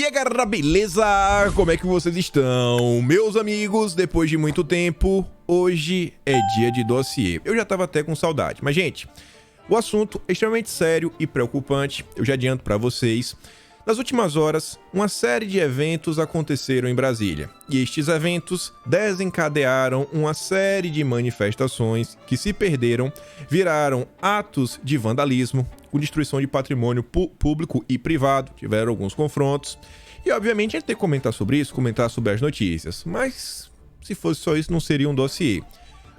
aí, galera, beleza? Como é que vocês estão? Meus amigos, depois de muito tempo, hoje é dia de dossiê. Eu já tava até com saudade, mas, gente, o assunto é extremamente sério e preocupante, eu já adianto pra vocês. Nas últimas horas, uma série de eventos aconteceram em Brasília, e estes eventos desencadearam uma série de manifestações que se perderam, viraram atos de vandalismo, com destruição de patrimônio público e privado, tiveram alguns confrontos, e obviamente a gente tem que comentar sobre isso, comentar sobre as notícias, mas se fosse só isso não seria um dossiê.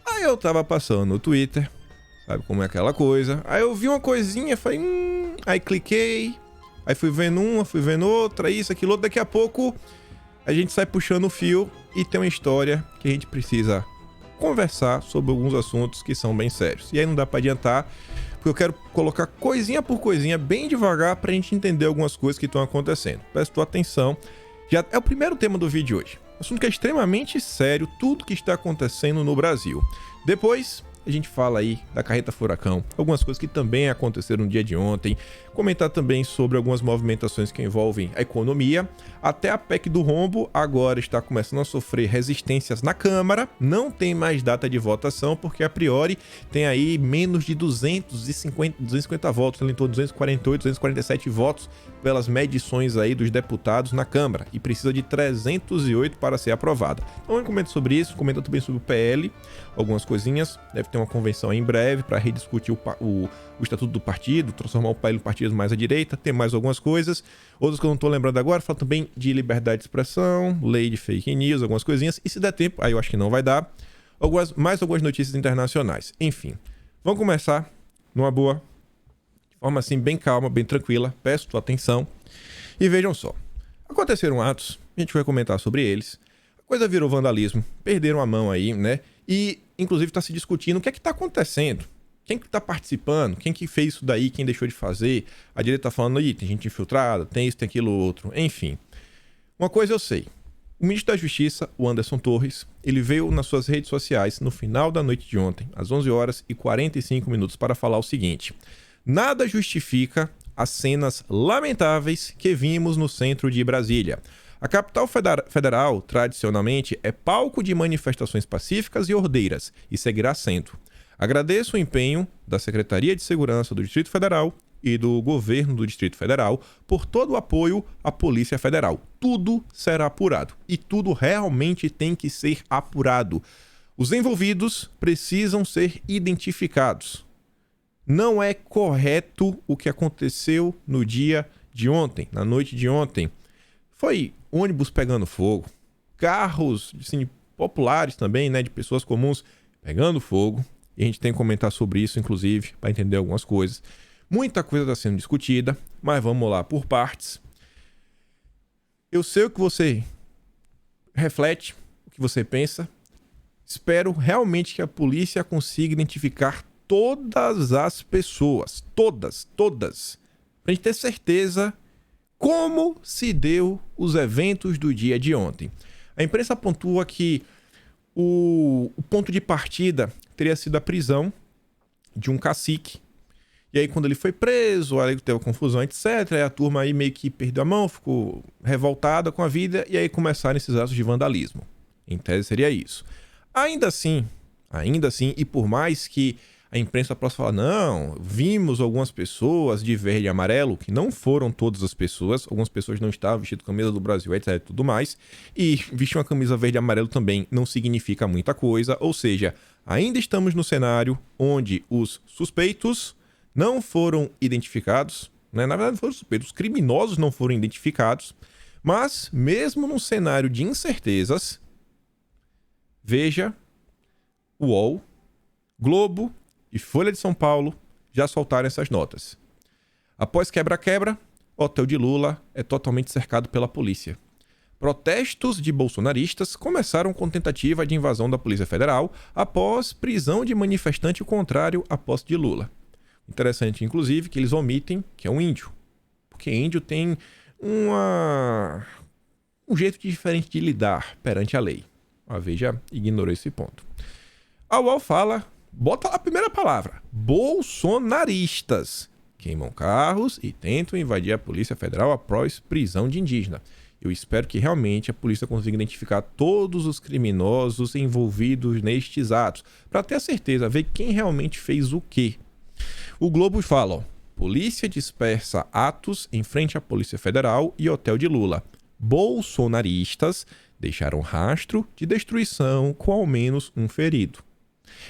Aí eu tava passando no Twitter, sabe como é aquela coisa, aí eu vi uma coisinha, falei, aí cliquei, aí fui vendo uma, fui vendo outra, isso, aquilo outro, daqui a pouco a gente sai puxando o fio e tem uma história que a gente precisa conversar sobre alguns assuntos que são bem sérios. E aí não dá pra adiantar, porque eu quero colocar coisinha por coisinha, bem devagar, pra gente entender algumas coisas que estão acontecendo. Presta tua atenção, já é o primeiro tema do vídeo de hoje. Um assunto que é extremamente sério, tudo que está acontecendo no Brasil. Depois a gente fala aí da carreta furacão, algumas coisas que também aconteceram no dia de ontem, comentar também sobre algumas movimentações que envolvem a economia, até a PEC do rombo agora está começando a sofrer resistências na Câmara, não tem mais data de votação, porque a priori tem aí menos de 250 votos, em torno de 248, 247 votos pelas medições aí dos deputados na Câmara, e precisa de 308 para ser aprovada. Então eu comento sobre isso, comento também sobre o PL, algumas coisinhas, deve ter uma convenção aí em breve para rediscutir o estatuto do partido, transformar o PL em partido mais à direita, tem mais algumas coisas, outras que eu não tô lembrando agora, falo também de liberdade de expressão, lei de fake news, algumas coisinhas, e se der tempo, aí eu acho que não vai dar, mais algumas notícias internacionais. Enfim, vamos começar numa boa, de forma assim bem calma, bem tranquila, peço tua atenção, e vejam só, aconteceram atos, a gente vai comentar sobre eles, a coisa virou vandalismo, perderam a mão aí, né, e inclusive está se discutindo o que é que está acontecendo. Quem que tá participando? Quem que fez isso daí? Quem deixou de fazer? A direita tá falando aí, tem gente infiltrada, tem isso, tem aquilo, outro. Enfim. Uma coisa eu sei. O ministro da Justiça, o Anderson Torres, ele veio nas suas redes sociais no final da noite de ontem, às 11 horas e 45 minutos, para falar o seguinte: nada justifica as cenas lamentáveis que vimos no centro de Brasília. A capital federal, tradicionalmente, é palco de manifestações pacíficas e ordeiras, e seguirá sendo. Agradeço o empenho da Secretaria de Segurança do Distrito Federal e do Governo do Distrito Federal por todo o apoio à Polícia Federal. Tudo será apurado e tudo realmente tem que ser apurado. Os envolvidos precisam ser identificados. Não é correto o que aconteceu no dia de ontem, na noite de ontem. Foi ônibus pegando fogo, carros assim, populares também, né, de pessoas comuns pegando fogo. E a gente tem que comentar sobre isso, inclusive, para entender algumas coisas. Muita coisa está sendo discutida, mas vamos lá por partes. Eu sei o que você reflete, o que você pensa. Espero realmente que a polícia consiga identificar todas as pessoas. Todas. Para a gente ter certeza como se deu os eventos do dia de ontem. A imprensa pontua que o ponto de partida teria sido a prisão de um cacique. E aí quando ele foi preso, aí teve confusão, etc. Aí a turma aí meio que perdeu a mão, ficou revoltada com a vida, e aí começaram esses atos de vandalismo. Em tese seria isso. Ainda assim, e por mais que a imprensa possa falar, não, vimos algumas pessoas de verde e amarelo, que não foram todas as pessoas, algumas pessoas não estavam vestindo camisa do Brasil, etc, e tudo mais, e vestir uma camisa verde e amarelo também não significa muita coisa, ou seja, ainda estamos no cenário onde os suspeitos não foram identificados, né? Na verdade não foram suspeitos, os criminosos não foram identificados, mas mesmo num cenário de incertezas, veja, UOL, Globo e Folha de São Paulo já soltaram essas notas. Após quebra-quebra, o hotel de Lula é totalmente cercado pela polícia. Protestos de bolsonaristas começaram com tentativa de invasão da Polícia Federal após prisão de manifestante contrário à posse de Lula. Interessante, inclusive, que eles omitem que é um índio, porque índio tem um jeito diferente de lidar perante a lei. A Veja ignorou esse ponto. A UOL fala, bota lá a primeira palavra, bolsonaristas queimam carros e tentam invadir a Polícia Federal após prisão de indígena. Eu espero que realmente a polícia consiga identificar todos os criminosos envolvidos nestes atos, para ter a certeza, ver quem realmente fez o quê. O Globo fala, ó, polícia dispersa atos em frente à Polícia Federal e hotel de Lula. Bolsonaristas deixaram rastro de destruição com ao menos um ferido.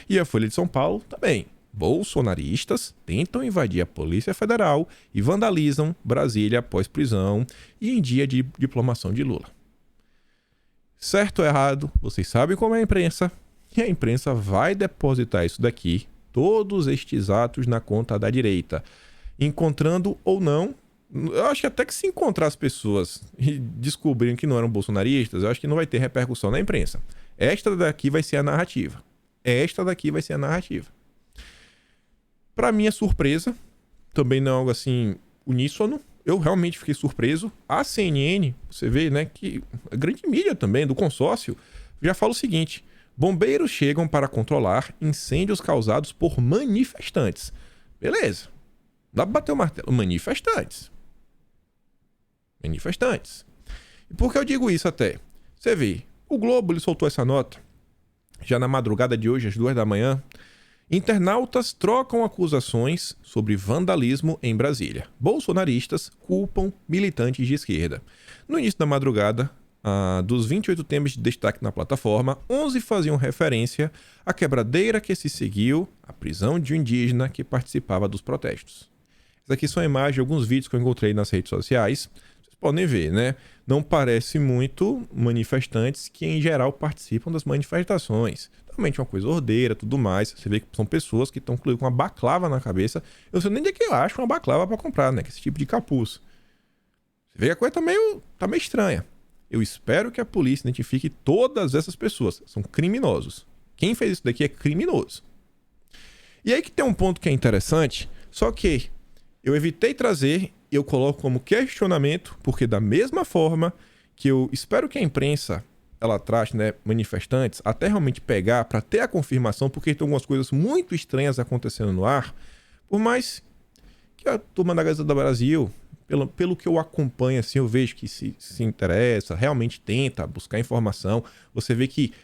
E a Folha de São Paulo também. Bolsonaristas tentam invadir a Polícia Federal e vandalizam Brasília após prisão e em dia de diplomação de Lula. Certo ou errado, vocês sabem como é a imprensa, e a imprensa vai depositar isso daqui, todos estes atos na conta da direita, encontrando ou não. Eu acho que até que se encontrar as pessoas e descobrirem que não eram bolsonaristas, eu acho que não vai ter repercussão na imprensa. Esta daqui vai ser a narrativa. Esta daqui vai ser a narrativa. Para minha surpresa, também não é algo assim uníssono, eu realmente fiquei surpreso. A CNN, você vê, né, que a grande mídia também do consórcio já fala o seguinte: bombeiros chegam para controlar incêndios causados por manifestantes. Beleza, dá para bater o martelo. Manifestantes. E por que eu digo isso até? Você vê, o Globo ele soltou essa nota já na madrugada de hoje, às 2 da manhã. Internautas trocam acusações sobre vandalismo em Brasília. Bolsonaristas culpam militantes de esquerda. No início da madrugada, dos 28 temas de destaque na plataforma, 11 faziam referência à quebradeira que se seguiu à prisão de um indígena que participava dos protestos. Essas aqui são imagens de alguns vídeos que eu encontrei nas redes sociais. Vocês podem ver, né? Não parece muito manifestantes que, em geral, participam das manifestações. Realmente uma coisa ordeira, tudo mais. Você vê que são pessoas que estão com uma baclava na cabeça. Eu não sei nem de que eu acho uma baclava para comprar, né? Que esse tipo de capuz. Você vê que a coisa tá meio estranha. Eu espero que a polícia identifique todas essas pessoas. São criminosos. Quem fez isso daqui é criminoso. E aí que tem um ponto que é interessante, só que eu evitei trazer, eu coloco como questionamento, porque da mesma forma que eu espero que a imprensa ela traz, né, manifestantes, até realmente pegar para ter a confirmação, porque tem algumas coisas muito estranhas acontecendo no ar, por mais que a turma da Gazeta do Brasil, pelo que eu acompanho, assim, eu vejo que se interessa, realmente tenta buscar informação, você vê que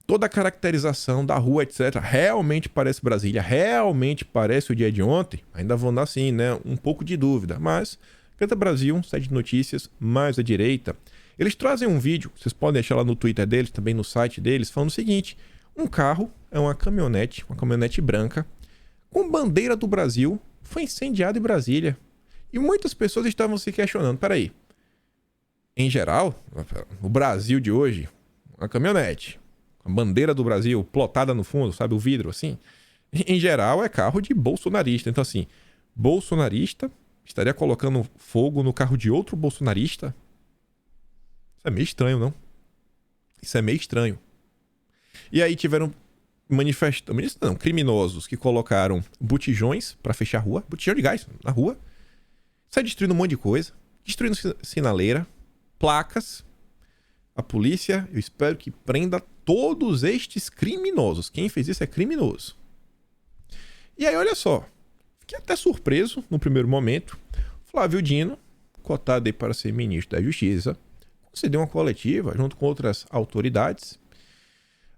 toda a caracterização da rua, etc., realmente parece Brasília, realmente parece o dia de ontem, ainda vão dar, assim, né, um pouco de dúvida, mas Gazeta Brasil, site de notícias, mais à direita, eles trazem um vídeo, vocês podem deixar lá no Twitter deles, também no site deles, falando o seguinte: um carro, é uma caminhonete branca, com bandeira do Brasil, foi incendiado em Brasília. E muitas pessoas estavam se questionando, peraí, em geral, o Brasil de hoje, uma caminhonete, a bandeira do Brasil plotada no fundo, sabe, o vidro assim, em geral é carro de bolsonarista. Então assim, bolsonarista estaria colocando fogo no carro de outro bolsonarista? Isso é meio estranho, não? Isso é meio estranho. E aí tiveram criminosos que colocaram botijões para fechar a rua, botijão de gás na rua, sai destruindo um monte de coisa, destruindo sinaleira, placas. A polícia, eu espero que prenda todos estes criminosos. Quem fez isso é criminoso. E aí, olha só, fiquei até surpreso no primeiro momento. Flávio Dino, cotado aí para ser ministro da Justiça, concedeu uma coletiva junto com outras autoridades.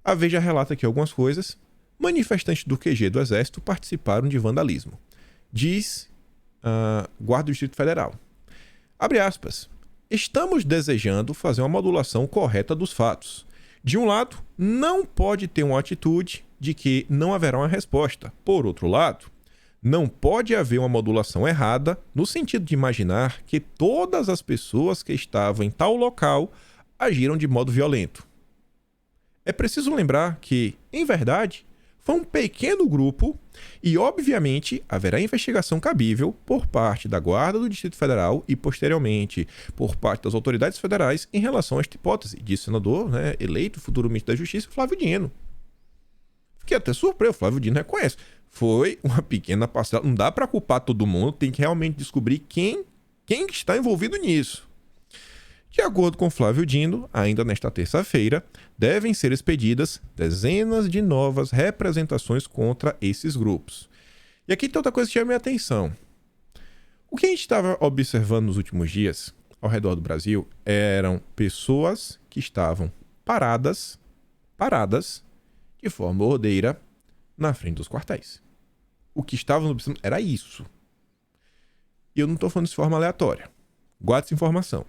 A Veja relata aqui algumas coisas. Manifestantes do QG do Exército participaram de vandalismo. Diz Guarda do Distrito Federal. Abre aspas. Estamos desejando fazer uma modulação correta dos fatos. De um lado, não pode ter uma atitude de que não haverá uma resposta. Por outro lado, não pode haver uma modulação errada no sentido de imaginar que todas as pessoas que estavam em tal local agiram de modo violento. É preciso lembrar que, em verdade, foi um pequeno grupo e, obviamente, haverá investigação cabível por parte da Guarda do Distrito Federal e, posteriormente, por parte das autoridades federais em relação a esta hipótese, disse o senador, né, eleito futuro ministro da Justiça, Flávio Dino. Fiquei até surpreso, Flávio Dino reconhece. Foi uma pequena parcela, não dá para culpar todo mundo, tem que realmente descobrir quem está envolvido nisso. De acordo com Flávio Dino, ainda nesta terça-feira, devem ser expedidas dezenas de novas representações contra esses grupos. E aqui tem outra coisa que chama minha atenção. O que a gente estava observando nos últimos dias ao redor do Brasil eram pessoas que estavam paradas de forma ordeira na frente dos quartéis. O que estava no era isso. E eu não estou falando de forma aleatória. Guarde essa informação.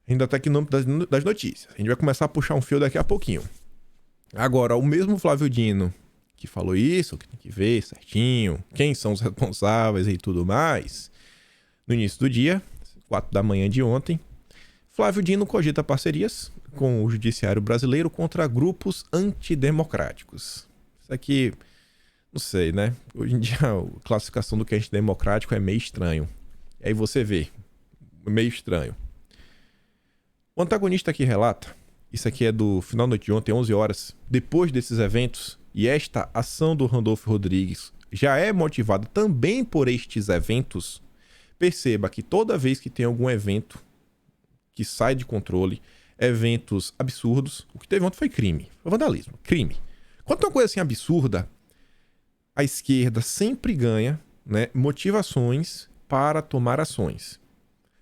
Ainda está aqui no nome das notícias. A gente vai começar a puxar um fio daqui a pouquinho. Agora, o mesmo Flávio Dino que falou isso, que tem que ver certinho quem são os responsáveis e tudo mais, no início do dia, 4 da manhã de ontem, Flávio Dino cogita parcerias com o judiciário brasileiro contra grupos antidemocráticos. Isso aqui, não sei, né? Hoje em dia a classificação do que é antidemocrático é meio estranho. E aí você vê, meio estranho. O antagonista aqui relata, isso aqui é do final da noite de ontem, 11 horas, depois desses eventos, e esta ação do Randolfo Rodrigues já é motivada também por estes eventos. Perceba que toda vez que tem algum evento que sai de controle, eventos absurdos, o que teve ontem foi crime, foi vandalismo, crime. Quando tem uma coisa assim absurda, a esquerda sempre ganha, né, motivações para tomar ações.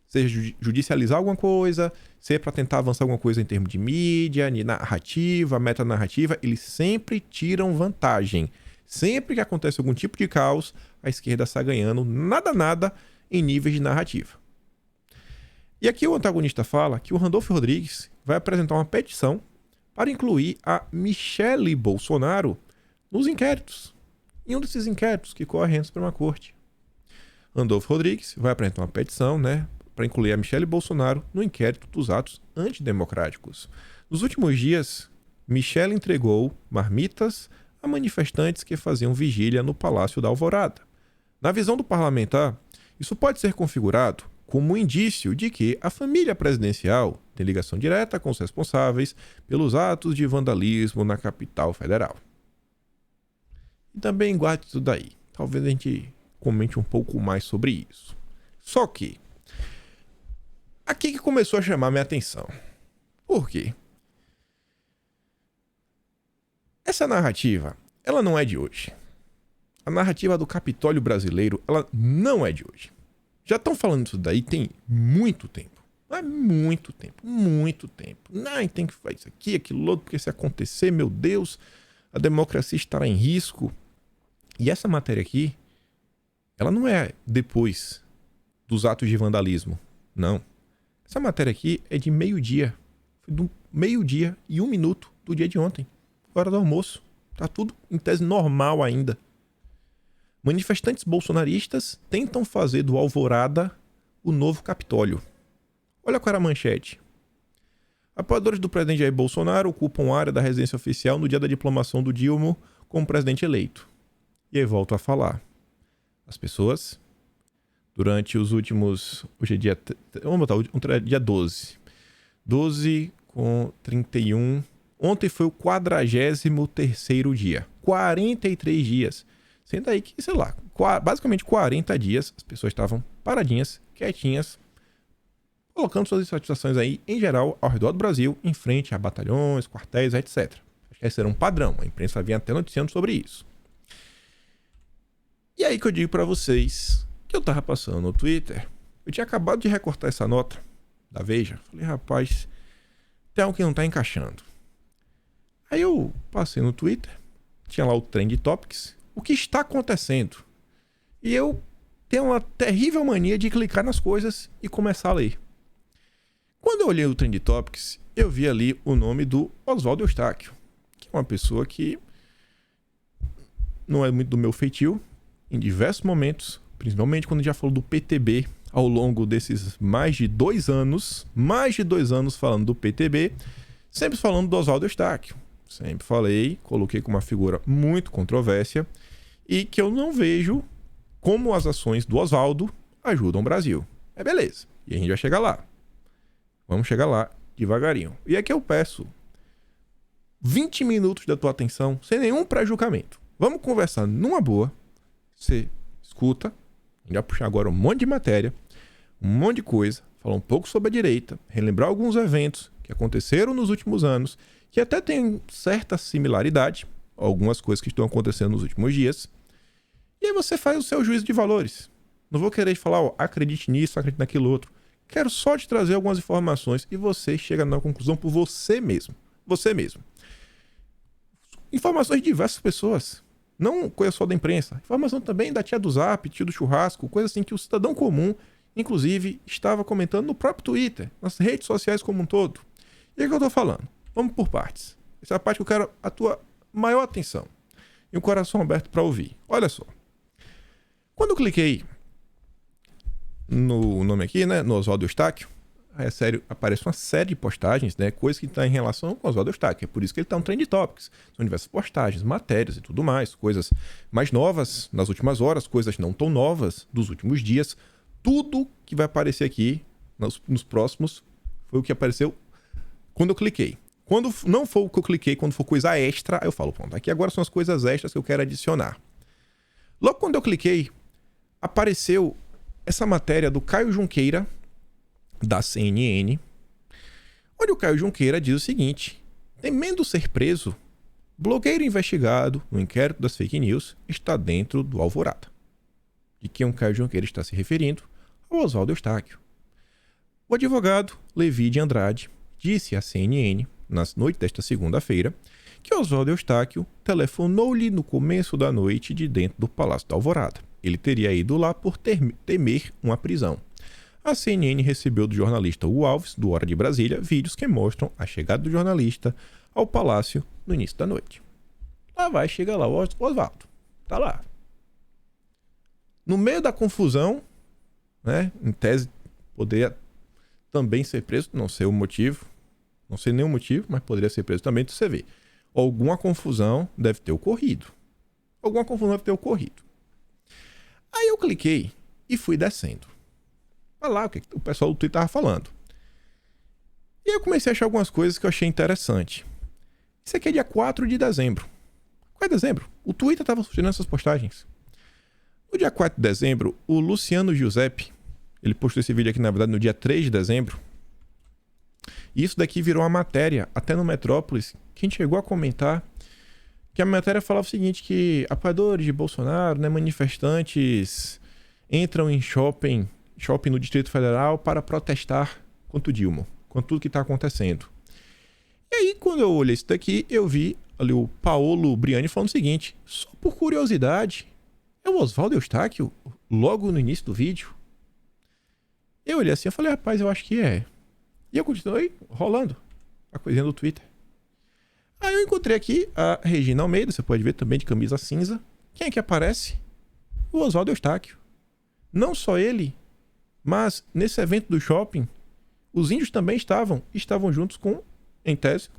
Seja judicializar alguma coisa, seja para tentar avançar alguma coisa em termos de mídia, de narrativa, metanarrativa, eles sempre tiram vantagem. Sempre que acontece algum tipo de caos, a esquerda está ganhando nada em níveis de narrativa. E aqui o antagonista fala que o Randolfo Rodrigues vai apresentar uma petição para incluir a Michele Bolsonaro nos inquéritos. Em um desses inquéritos que correm na Suprema Corte. Randolfo Rodrigues vai apresentar uma petição, né, para incluir a Michele Bolsonaro no inquérito dos atos antidemocráticos. Nos últimos dias, Michele entregou marmitas a manifestantes que faziam vigília no Palácio da Alvorada. Na visão do parlamentar, isso pode ser configurado como um indício de que a família presidencial tem ligação direta com os responsáveis pelos atos de vandalismo na capital federal. E também guarde isso daí. Talvez a gente comente um pouco mais sobre isso. Só que aqui que começou a chamar minha atenção. Por quê? Essa narrativa, ela não é de hoje. A narrativa do Capitólio brasileiro, ela não é de hoje. Já estão falando isso daí tem muito tempo. É muito tempo. Não, tem que fazer isso aqui, aquilo outro, porque se acontecer, meu Deus, a democracia estará em risco. E essa matéria aqui, ela não é depois dos atos de vandalismo. Não. Essa matéria aqui é de meio-dia. Foi do meio-dia e 1 minuto do dia de ontem. Hora do almoço. Tá tudo em tese normal ainda. Manifestantes bolsonaristas tentam fazer do Alvorada o novo Capitólio. Olha qual era a manchete. Apoiadores do presidente Jair Bolsonaro ocupam a área da residência oficial no dia da diplomação do Dilma como presidente eleito. E aí volto a falar. As pessoas, durante os últimos... Hoje é dia... Vamos botar dia 12. 12 com 31. Ontem foi o 43º dia. 43 dias. Sendo aí que, sei lá, basicamente 40 dias, as pessoas estavam paradinhas, quietinhas, colocando suas insatisfações aí, em geral, ao redor do Brasil, em frente a batalhões, quartéis, etc. Acho que esse era um padrão, a imprensa vinha até noticiando sobre isso. E aí que eu digo pra vocês que eu tava passando no Twitter, eu tinha acabado de recortar essa nota da Veja, falei, rapaz, tem algo que não tá encaixando. Aí eu passei no Twitter, tinha lá o Trend Topics, o que está acontecendo? E eu tenho uma terrível mania de clicar nas coisas e começar a ler. Quando eu olhei o Trend Topics, eu vi ali o nome do Oswaldo Eustáquio, que é uma pessoa que não é muito do meu feitio, em diversos momentos, principalmente quando já falou do PTB ao longo desses mais de 2 anos falando do PTB, sempre falando do Oswaldo Eustáquio. Sempre falei, coloquei como uma figura muito controversa e que eu não vejo como as ações do Oswaldo ajudam o Brasil. É beleza. E a gente vai chegar lá. Vamos chegar lá devagarinho. E aqui eu peço 20 minutos da tua atenção, sem nenhum pré-julgamento. Vamos conversar numa boa. Você escuta. A gente vai puxar agora um monte de matéria, um monte de coisa, falar um pouco sobre a direita, relembrar alguns eventos que aconteceram nos últimos anos, que até tem certa similaridade, algumas coisas que estão acontecendo nos últimos dias. E aí você faz o seu juízo de valores. Não vou querer falar, ó, acredite nisso, acredite naquilo outro. Quero só te trazer algumas informações e você chega na conclusão por você mesmo. Você mesmo. Informações de diversas pessoas. Não coisa só da imprensa. Informação também da tia do Zap, tio do churrasco, coisa assim que o cidadão comum, inclusive, estava comentando no próprio Twitter, nas redes sociais como um todo. E é que eu tô falando? Vamos por partes. Essa é a parte que eu quero a tua maior atenção. E o coração aberto para ouvir. Olha só. Quando eu cliquei no nome aqui, né, no Oswaldo Eustáquio, aparece uma série de postagens, né, coisas que estão em relação com o Oswaldo Eustáquio. É por isso que ele está no Trend Topics. São diversas postagens, matérias e tudo mais, coisas mais novas nas últimas horas, coisas não tão novas dos últimos dias. Tudo que vai aparecer aqui nos próximos foi o que apareceu quando eu cliquei. Quando não for o que eu cliquei, quando for coisa extra, eu falo, pronto, aqui agora são as coisas extras que eu quero adicionar. Logo quando eu cliquei, apareceu essa matéria do Caio Junqueira, da CNN, onde o Caio Junqueira diz o seguinte: temendo ser preso, blogueiro investigado no inquérito das fake news está dentro do Alvorada. De quem o Caio Junqueira está se referindo? Ao Oswaldo Eustáquio. O advogado Levi de Andrade disse à CNN, na noite desta segunda-feira, que Oswaldo Eustáquio telefonou-lhe no começo da noite de dentro do Palácio da Alvorada. Ele teria ido lá por temer uma prisão. A CNN recebeu do jornalista Hugo Alves, do Hora de Brasília, vídeos que mostram a chegada do jornalista ao palácio no início da noite. Lá chega lá o Oswaldo. Tá lá. No meio da confusão, né, em tese, poderia também ser preso, não sei o motivo, não sei nenhum motivo, mas poderia ser preso também, então você vê. Alguma confusão deve ter ocorrido. Aí eu cliquei e fui descendo. Olha lá o que o pessoal do Twitter estava falando. E aí eu comecei a achar algumas coisas que eu achei interessante. Isso aqui é dia 4 de dezembro. Qual é dezembro? O Twitter estava sugerindo essas postagens. No dia 4 de dezembro, o Luciano Giuseppe, ele postou esse vídeo aqui, na verdade, no dia 3 de dezembro. E isso daqui virou uma matéria, até no Metrópolis, que a gente chegou a comentar, que a matéria falava o seguinte, que apoiadores de Bolsonaro, né, manifestantes, entram em shopping no Distrito Federal para protestar contra o Dilma, contra tudo que está acontecendo. E aí, quando eu olhei isso daqui, eu vi ali o Paolo Briani falando o seguinte, só por curiosidade, é o Oswaldo Eustáquio logo no início do vídeo? Eu olhei assim e falei, rapaz, eu acho que é. E eu continuei rolando a coisinha do Twitter. Aí eu encontrei aqui a Regina Almeida, você pode ver também de camisa cinza. Quem é que aparece? O Oswaldo Eustáquio. Não só ele, mas nesse evento do shopping, os índios também estavam juntos com, em tese,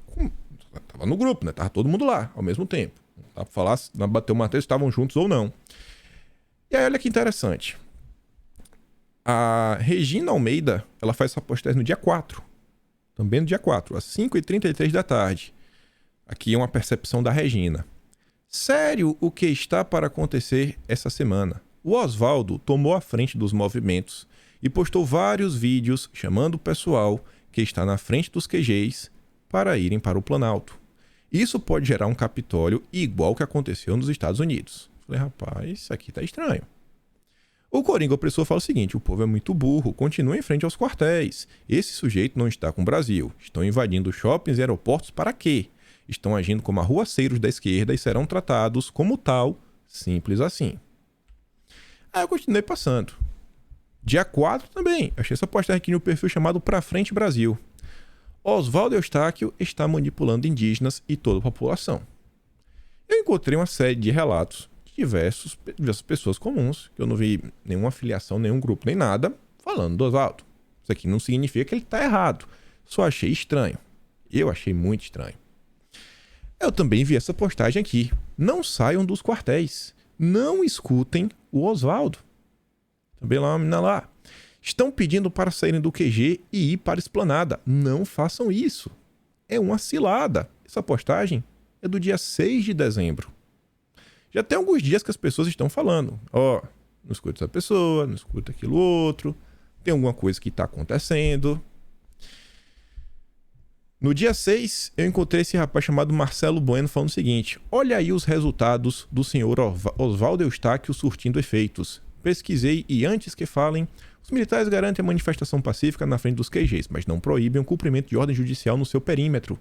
tava no grupo, né? Tava todo mundo lá, ao mesmo tempo. Não dá pra falar, não bateu o martelo se estavam juntos ou não. E aí olha que interessante. A Regina Almeida, ela faz essa postagem no dia 4. Também no dia 4, às 5h33 da tarde. Aqui é uma percepção da Regina. Sério o que está para acontecer essa semana? O Oswaldo tomou a frente dos movimentos e postou vários vídeos chamando o pessoal que está na frente dos QGs para irem para o Planalto. Isso pode gerar um Capitólio igual que aconteceu nos Estados Unidos. Falei, rapaz, isso aqui tá estranho. O Coringa Opressor fala o seguinte, o povo é muito burro, continua em frente aos quartéis. Esse sujeito não está com o Brasil. Estão invadindo shoppings e aeroportos para quê? Estão agindo como arruaceiros da esquerda e serão tratados como tal, simples assim. Aí eu continuei passando. Dia 4 também, achei essa postagem aqui no perfil chamado Pra Frente Brasil. Oswaldo Eustáquio está manipulando indígenas e toda a população. Eu encontrei uma série de relatos de diversas pessoas comuns, que eu não vi nenhuma afiliação, nenhum grupo, nem nada, falando do Oswaldo. Isso aqui não significa que ele está errado. Só achei estranho. Eu achei muito estranho. Eu também vi essa postagem aqui. Não saiam dos quartéis. Não escutem o Oswaldo. Também lá uma menina lá. Estão pedindo para saírem do QG e ir para a Esplanada. Não façam isso. É uma cilada. Essa postagem é do dia 6 de dezembro. Já tem alguns dias que as pessoas estão falando. Ó, não escuta essa pessoa, não escuta aquilo outro. Tem alguma coisa que está acontecendo. No dia 6, eu encontrei esse rapaz chamado Marcelo Bueno falando o seguinte. Olha aí os resultados do senhor Oswaldo Eustáquio surtindo efeitos. pesquisei e antes que falem, os militares garantem a manifestação pacífica na frente dos QGs, mas não proíbem o cumprimento de ordem judicial no seu perímetro.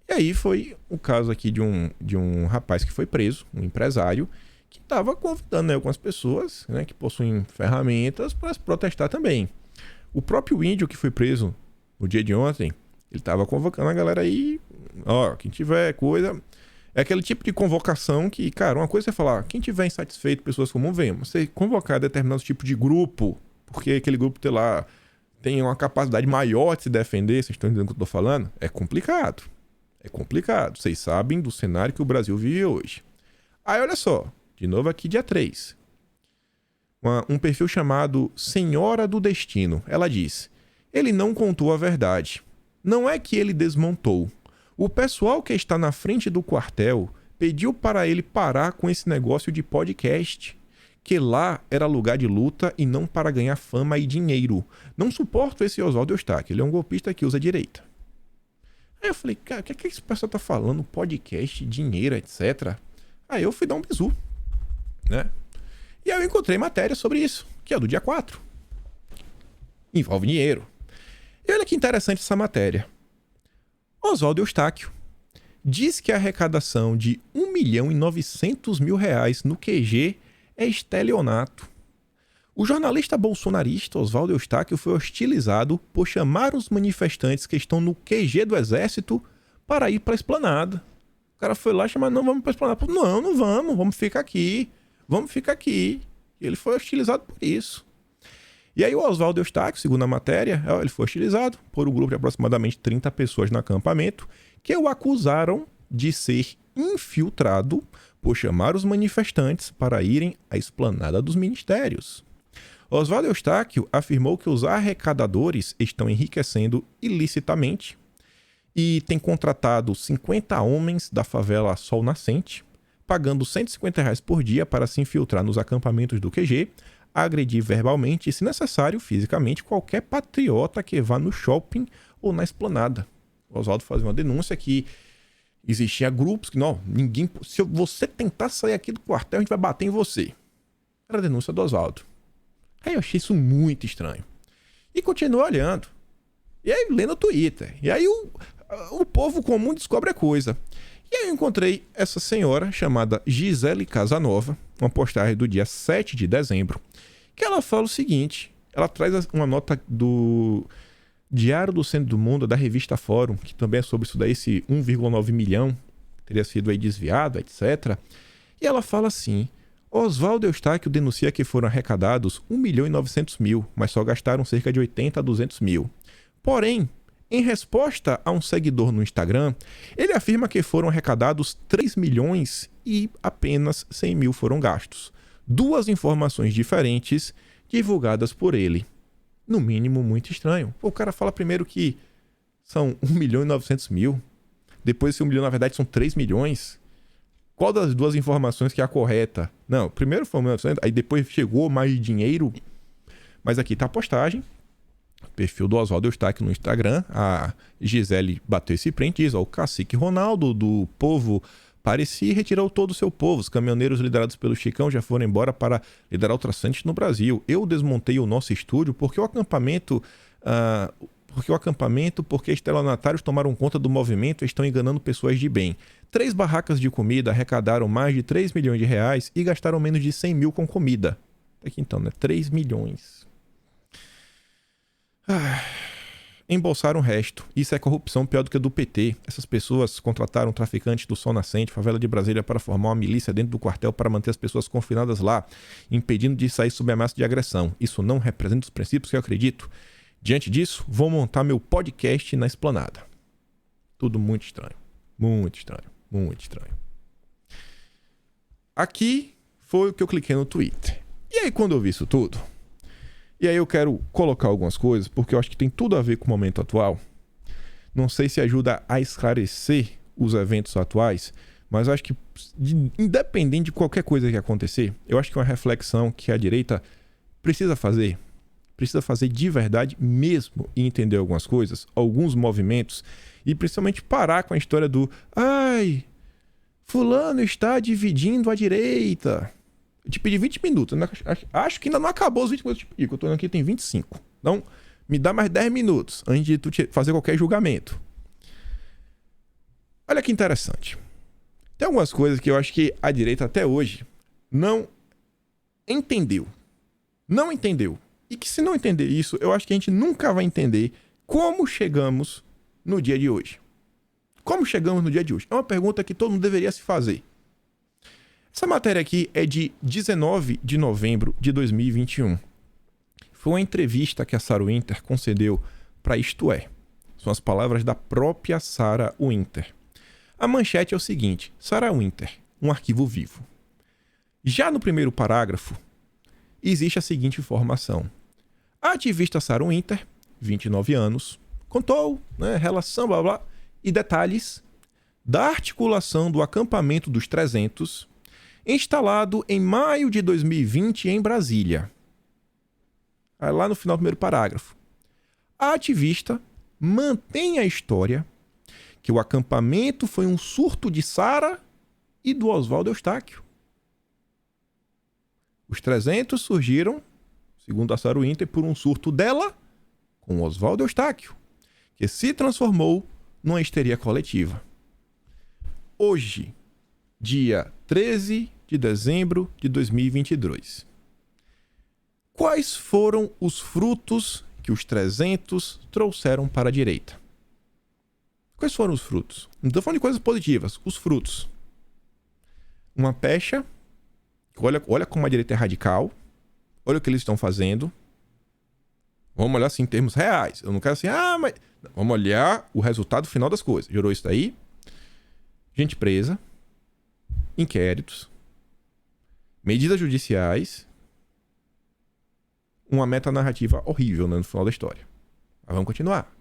E aí foi o caso aqui de um rapaz que foi preso, um empresário, que estava convidando, né, algumas pessoas, né, que possuem ferramentas para protestar também. O próprio índio que foi preso no dia de ontem, ele estava convocando a galera aí, ó, quem tiver coisa... É aquele tipo de convocação que, cara, uma coisa é falar, quem tiver insatisfeito, pessoas comuns, venham. Você convocar determinado tipo de grupo, porque aquele grupo tem uma capacidade maior de se defender, vocês estão entendendo o que eu tô falando? É complicado. É complicado. Vocês sabem do cenário que o Brasil vive hoje. Aí, olha só, de novo aqui dia 3. Um perfil chamado Senhora do Destino. Ela diz, ele não contou a verdade. Não é que ele desmontou. O pessoal que está na frente do quartel pediu para ele parar com esse negócio de podcast, que lá era lugar de luta e não para ganhar fama e dinheiro. Não suporto esse Oswaldo Eustáquio, ele é um golpista que usa direita. Aí eu falei, cara, o que esse pessoal tá falando? Podcast, dinheiro, etc. Aí eu fui dar um bizu, né? E aí eu encontrei matéria sobre isso, que é do dia 4. Envolve dinheiro. E olha que interessante essa matéria. Oswaldo Eustáquio diz que a arrecadação de R$1.900.000 no QG é estelionato. O jornalista bolsonarista Oswaldo Eustáquio foi hostilizado por chamar os manifestantes que estão no QG do Exército para ir para a esplanada. O cara foi lá chamar, não, vamos para a esplanada. Não, não vamos ficar aqui. Vamos ficar aqui. E ele foi hostilizado por isso. E aí o Oswaldo Eustáquio, segundo a matéria, ele foi hostilizado por um grupo de aproximadamente 30 pessoas no acampamento que o acusaram de ser infiltrado por chamar os manifestantes para irem à esplanada dos ministérios. Oswaldo Eustáquio afirmou que os arrecadadores estão enriquecendo ilicitamente e tem contratado 50 homens da favela Sol Nascente, pagando R$150 por dia para se infiltrar nos acampamentos do QG, agredir verbalmente e, se necessário, fisicamente, qualquer patriota que vá no shopping ou na esplanada. O Oswaldo fazia uma denúncia que existia grupos que, não, ninguém... Se você tentar sair aqui do quartel, a gente vai bater em você. Era a denúncia do Oswaldo. Aí eu achei isso muito estranho. E continuo olhando. E aí, lendo o Twitter. E aí, o povo comum descobre a coisa. E aí eu encontrei essa senhora chamada Gisele Casanova, uma postagem do dia 7 de dezembro, que ela fala o seguinte, ela traz uma nota do Diário do Centro do Mundo, da revista Fórum, que também é sobre isso daí, esse 1,9 milhão, que teria sido aí desviado, etc. E ela fala assim, Oswaldo Eustáquio denuncia que foram arrecadados 1.900.000, mas só gastaram cerca de 80 a 200 mil. Porém, em resposta a um seguidor no Instagram, ele afirma que foram arrecadados 3 milhões e apenas 100 mil foram gastos. Duas informações diferentes divulgadas por ele. No mínimo, muito estranho. O cara fala primeiro que são 1.900.000. Depois esse 1 milhão, na verdade, são 3 milhões. Qual das duas informações que é a correta? Não, primeiro foi 1.900, aí depois chegou mais dinheiro. Mas aqui tá a postagem. Perfil do Oswaldo Eustáquio no Instagram. A Gisele bateu esse print e diz, o cacique Ronaldo do povo Pareci retirou todo o seu povo. Os caminhoneiros liderados pelo Chicão já foram embora para liderar o traçante no Brasil. Eu desmontei o nosso estúdio porque o acampamento... porque estelionatários tomaram conta do movimento e estão enganando pessoas de bem. 3 barracas de comida arrecadaram mais de 3 milhões de reais e gastaram menos de 100 mil com comida. Aqui então, né? 3 milhões. Embolsaram o resto. Isso é corrupção pior do que a do PT. Essas pessoas contrataram traficantes do Sol Nascente, favela de Brasília, para formar uma milícia dentro do quartel para manter as pessoas confinadas lá, impedindo de sair sob ameaça de agressão. Isso não representa os princípios que eu acredito. Diante disso, vou montar meu podcast na esplanada. Tudo muito estranho. Muito estranho. Muito estranho. Aqui foi o que eu cliquei no Twitter. E aí, quando eu vi isso tudo... E aí eu quero colocar algumas coisas, porque eu acho que tem tudo a ver com o momento atual. Não sei se ajuda a esclarecer os eventos atuais, mas eu acho que, independente de qualquer coisa que acontecer, eu acho que é uma reflexão que a direita precisa fazer de verdade mesmo e entender algumas coisas, alguns movimentos, e principalmente parar com a história do fulano está dividindo a direita. Eu te pedi 20 minutos. Acho que ainda não acabou os 20 minutos que eu te pedi, que eu tô olhando aqui tem 25. Então, me dá mais 10 minutos antes de tu fazer qualquer julgamento. Olha que interessante. Tem algumas coisas que eu acho que a direita até hoje não entendeu. Não entendeu. E que se não entender isso, eu acho que a gente nunca vai entender como chegamos no dia de hoje. Como chegamos no dia de hoje? É uma pergunta que todo mundo deveria se fazer. Essa matéria aqui é de 19 de novembro de 2021. Foi uma entrevista que a Sarah Winter concedeu para Isto É. São as palavras da própria Sarah Winter. A manchete é o seguinte: Sarah Winter, um arquivo vivo. Já no primeiro parágrafo, existe a seguinte informação. A ativista Sarah Winter, 29 anos, contou, relação, blá blá, e detalhes da articulação do acampamento dos 300, instalado em maio de 2020 em Brasília. Aí lá no final do primeiro parágrafo. A ativista mantém a história que o acampamento foi um surto de Sarah e do Oswaldo Eustáquio. Os 300 surgiram, segundo a Sarah Winter, por um surto dela com o Oswaldo Eustáquio, que se transformou numa histeria coletiva. Hoje, dia 13 de dezembro de 2022. Quais foram os frutos que os 300 trouxeram para a direita? Quais foram os frutos? Não estou falando de coisas positivas. Os frutos. Uma pecha. Olha como a direita é radical. Olha o que eles estão fazendo. Vamos olhar assim em termos reais. Eu não quero assim, mas... Vamos olhar o resultado final das coisas. Gerou isso daí. Gente presa. Inquéritos. Medidas judiciais. Uma metanarrativa horrível, no final da história. Mas vamos continuar.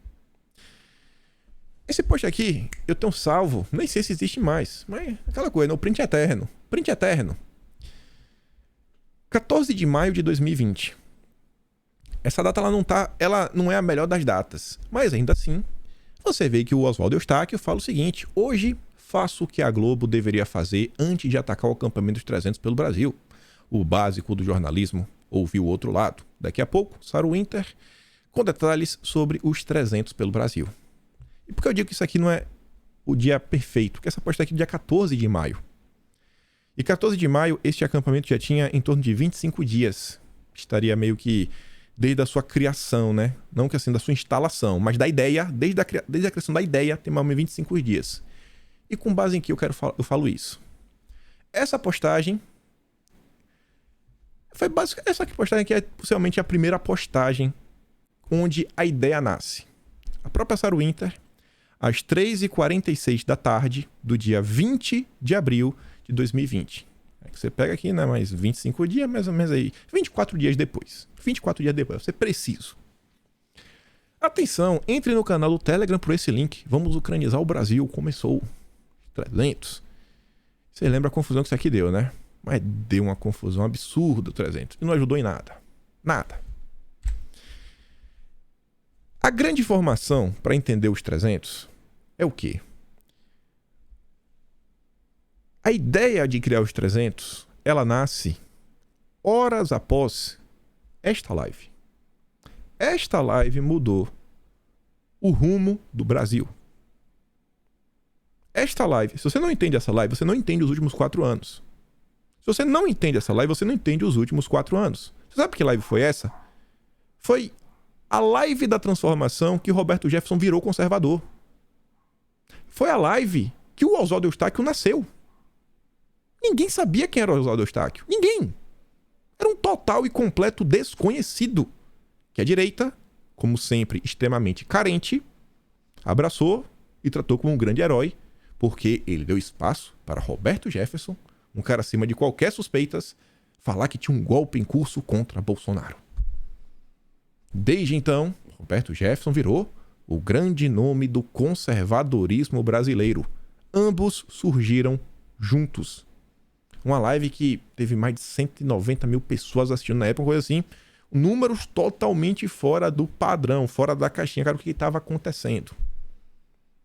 Esse post aqui, eu tenho salvo. Nem sei se existe mais. Mas aquela coisa, o print eterno. Print eterno. 14 de maio de 2020. Essa data ela não é a melhor das datas. Mas ainda assim, você vê que o Oswaldo Eustáquio fala o seguinte: hoje faço o que a Globo deveria fazer antes de atacar o acampamento dos 300 pelo Brasil. O básico do jornalismo ouviu o outro lado. Daqui a pouco, Sarah Winter com detalhes sobre os 300 pelo Brasil. E por que eu digo que isso aqui não é o dia perfeito? Porque essa posta aqui é dia 14 de maio. E 14 de maio, este acampamento já tinha em torno de 25 dias. Estaria meio que desde a sua criação, né? Não que assim, da sua instalação, mas da ideia, desde a criação da ideia, tem mais ou menos 25 dias. E com base em que eu falo isso? Essa postagem foi básica. Essa postagem aqui é possivelmente a primeira postagem onde a ideia nasce. A própria Sarah Winter, às 3h46 da tarde do dia 20 de abril de 2020. Você pega aqui, né? Mais 25 dias, mais ou menos aí. 24 dias depois. 24 dias depois, você preciso. Atenção, entre no canal do Telegram por esse link. Vamos ucranizar o Brasil. Começou. 300. Você lembra a confusão que isso aqui deu, né? Mas deu uma confusão absurda, 300. E não ajudou em nada. Nada. A grande informação para entender os 300 é o quê? A ideia de criar os 300, ela nasce horas após esta live. Esta live mudou o rumo do Brasil. Esta live, se você não entende essa live, você não entende os últimos 4 anos. Se você não entende essa live, você não entende os últimos 4 anos. Você sabe que live foi essa? Foi a live da transformação que Roberto Jefferson virou conservador. Foi a live que o Oswaldo Eustáquio nasceu. Ninguém sabia quem era o Oswaldo Eustáquio. Ninguém. Era um total e completo desconhecido. Que a direita, como sempre extremamente carente, abraçou e tratou como um grande herói, porque ele deu espaço para Roberto Jefferson, um cara acima de qualquer suspeitas, falar que tinha um golpe em curso contra Bolsonaro. Desde então, Roberto Jefferson virou o grande nome do conservadorismo brasileiro. Ambos surgiram juntos. Uma live que teve mais de 190 mil pessoas assistindo na época, coisa assim. Números totalmente fora do padrão, fora da caixinha. Cara, o que estava acontecendo? O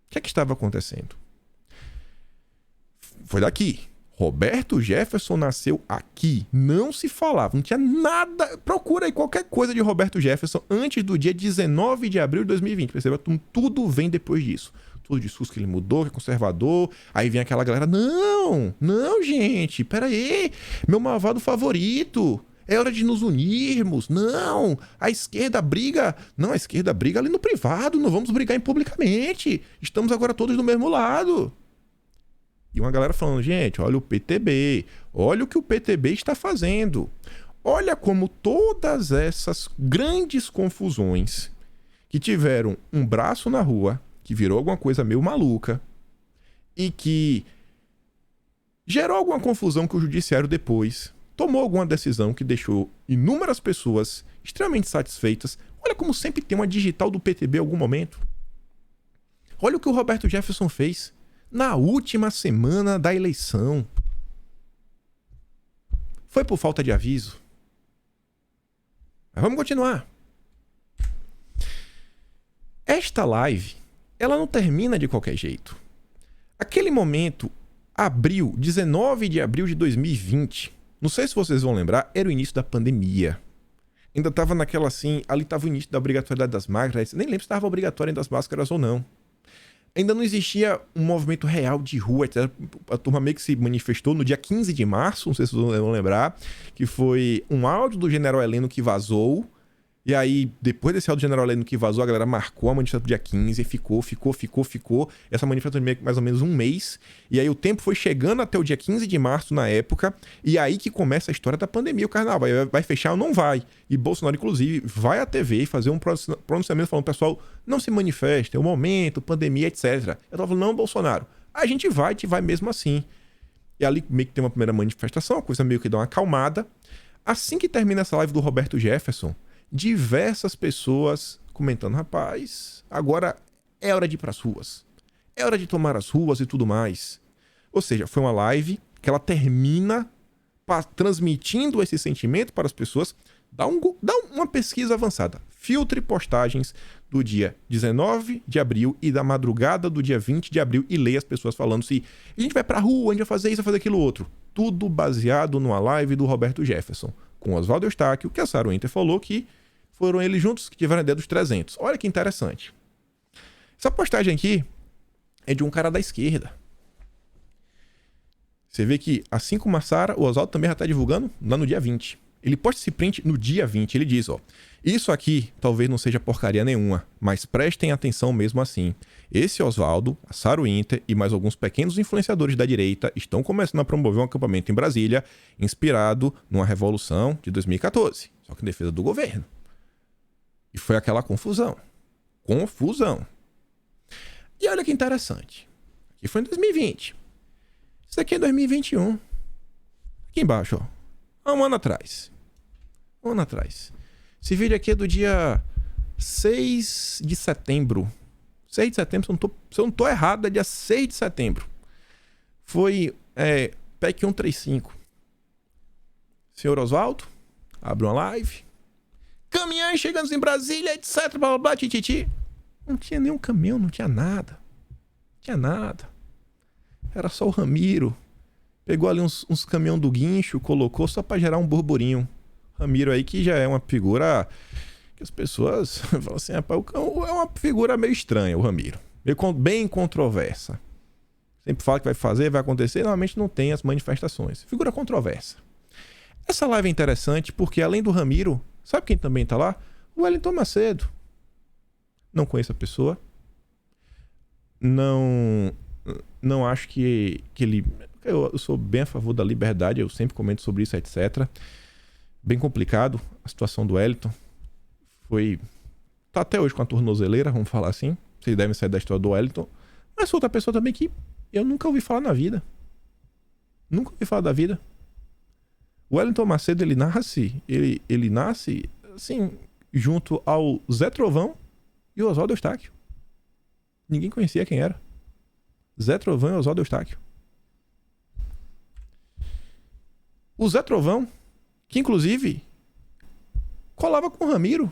que é que estava acontecendo? Foi daqui. Roberto Jefferson nasceu aqui. Não se falava, não tinha nada. Procura aí qualquer coisa de Roberto Jefferson antes do dia 19 de abril de 2020. Perceba, tudo vem depois disso. Todo o discurso que ele mudou, que é conservador. Aí vem aquela galera, não, gente, pera aí. Meu malvado favorito. É hora de nos unirmos. Não, a esquerda briga. Não, a esquerda briga ali no privado. Não vamos brigar publicamente. Estamos agora todos do mesmo lado. E uma galera falando, gente, olha o PTB. Olha o que o PTB está fazendo. Olha como todas essas grandes confusões que tiveram um braço na rua, que virou alguma coisa meio maluca e que gerou alguma confusão que o judiciário depois tomou alguma decisão que deixou inúmeras pessoas extremamente satisfeitas. Olha como sempre tem uma digital do PTB em algum momento. Olha o que o Roberto Jefferson fez na última semana da eleição. Foi por falta de aviso. Mas vamos continuar. Esta live, ela não termina de qualquer jeito. Aquele momento, 19 de abril de 2020, não sei se vocês vão lembrar, era o início da pandemia. Ainda estava naquela assim, ali estava o início da obrigatoriedade das máscaras, nem lembro se estava obrigatório das máscaras ou não. Ainda não existia um movimento real de rua, etc. A turma meio que se manifestou no dia 15 de março, não sei se vocês vão lembrar, que foi um áudio do General Heleno que vazou. E aí, depois desse áudio do General Heleno que vazou, a galera marcou a manifestação pro dia 15 e ficou. Essa manifestação de mais ou menos um mês. E aí o tempo foi chegando até o dia 15 de março, na época. E aí que começa a história da pandemia. O carnaval vai fechar ou não vai? E Bolsonaro, inclusive, vai à TV fazer um pronunciamento falando, pessoal, não se manifesta, é o momento, pandemia, etc. Eu tava falando, não, Bolsonaro, a gente vai mesmo assim. E ali meio que tem uma primeira manifestação, a coisa meio que dá uma acalmada. Assim que termina essa live do Roberto Jefferson, diversas pessoas comentando, rapaz, agora é hora de ir pras ruas. É hora de tomar as ruas e tudo mais. Ou seja, foi uma live que ela termina transmitindo esse sentimento para as pessoas. Dá uma pesquisa avançada. Filtre postagens do dia 19 de abril e da madrugada do dia 20 de abril e leia as pessoas falando se a gente vai pra rua, a gente vai fazer isso, vai fazer aquilo outro. Tudo baseado numa live do Roberto Jefferson, com Oswaldo Eustáquio, que a Sarah Winter falou que foram eles juntos que tiveram a ideia dos 300. Olha que interessante. Essa postagem aqui é de um cara da esquerda. Você vê que, assim como a Sarah, o Oswaldo também já está divulgando lá no dia 20. Ele posta esse print no dia 20. Ele diz, ó, isso aqui talvez não seja porcaria nenhuma, mas prestem atenção mesmo assim. Esse Oswaldo, a Sarah Winter e mais alguns pequenos influenciadores da direita estão começando a promover um acampamento em Brasília inspirado numa revolução de 2014, só que em defesa do governo. E foi aquela confusão. E olha que interessante. Aqui foi em 2020. Isso aqui é 2021. Aqui embaixo, ó. Um ano atrás. Esse vídeo aqui é do dia 6 de setembro. 6 de setembro, se eu não tô errado, é dia 6 de setembro. Foi PEC 135. Senhor Oswaldo, abre uma live. Caminhões chegando em Brasília, etc, blá blá blá, tititi. Não tinha nenhum caminhão, não tinha nada. Era só o Ramiro. Pegou ali uns caminhão do guincho, colocou só pra gerar um burburinho. Ramiro aí que já é uma figura que as pessoas falam assim, rapaz, é uma figura meio estranha, o Ramiro. Bem controversa. Sempre fala que vai fazer, vai acontecer, normalmente não tem as manifestações. Figura controversa. Essa live é interessante porque além do Ramiro, sabe quem também tá lá? O Wellington Macedo. Não conheço a pessoa. Não acho que ele... Eu sou bem a favor da liberdade, eu sempre comento sobre isso, etc. Bem complicado a situação do Wellington. Tá até hoje com a tornozeleira, vamos falar assim. Vocês devem saber da história do Wellington. Mas foi outra pessoa também que eu nunca ouvi falar na vida. Nunca ouvi falar da vida. O Wellington Macedo, ele nasce assim, junto ao Zé Trovão e o Oswaldo Eustáquio. Ninguém conhecia quem era. Zé Trovão e Oswaldo Eustáquio. O Zé Trovão, que inclusive colava com o Ramiro.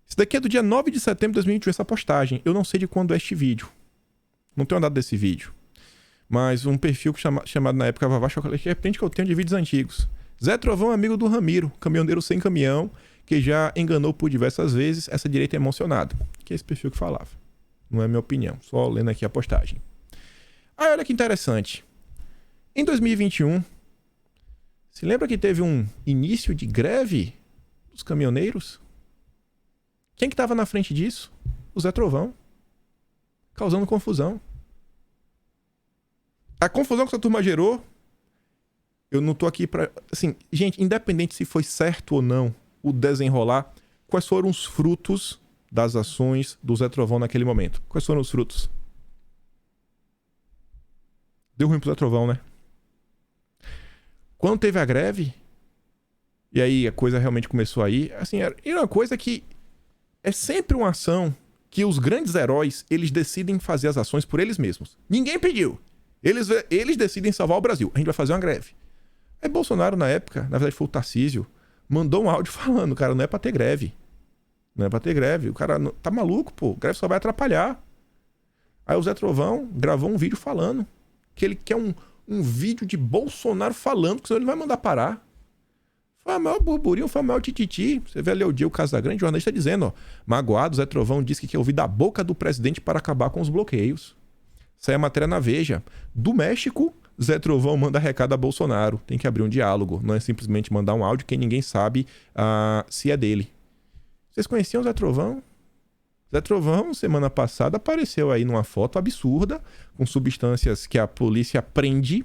Isso daqui é do dia 9 de setembro de 2021, essa postagem. Eu não sei de quando é este vídeo. Não tenho a data desse vídeo. Mas um perfil chamado na época Vavá Chocolate, que repente que eu tenho de vídeos antigos. Zé Trovão, amigo do Ramiro, caminhoneiro sem caminhão, que já enganou por diversas vezes essa direita emocionada. Que é esse perfil que falava. Não é minha opinião, só lendo aqui a postagem. Aí olha que interessante. Em 2021, se lembra que teve um início de greve dos caminhoneiros? Quem que estava na frente disso? O Zé Trovão. Causando confusão. A confusão que essa turma gerou, eu não tô aqui pra... Assim, gente, independente se foi certo ou não o desenrolar, quais foram os frutos das ações do Zé Trovão naquele momento? Quais foram os frutos? Deu ruim pro Zé Trovão, né? Quando teve a greve, e aí a coisa realmente começou a ir, assim, era uma coisa que é sempre uma ação que os grandes heróis, eles decidem fazer as ações por eles mesmos. Ninguém pediu. Eles decidem salvar o Brasil. A gente vai fazer uma greve. Aí Bolsonaro, na época, na verdade foi o Tarcísio, mandou um áudio falando, cara, não é pra ter greve. Não é pra ter greve. O cara tá maluco, pô. Greve só vai atrapalhar. Aí o Zé Trovão gravou um vídeo falando que ele quer um vídeo de Bolsonaro falando, que senão ele vai mandar parar. Foi a maior burburinho, foi a maior tititi. Você vê ali o dia o Casagrande, o jornalista dizendo, ó, magoado, Zé Trovão disse que quer ouvir da boca do presidente para acabar com os bloqueios. Sai a matéria na Veja. Do México, Zé Trovão manda recado a Bolsonaro. Tem que abrir um diálogo. Não é simplesmente mandar um áudio que ninguém sabe se é dele. Vocês conheciam o Zé Trovão? Zé Trovão, semana passada, apareceu aí numa foto absurda, com substâncias que a polícia prende,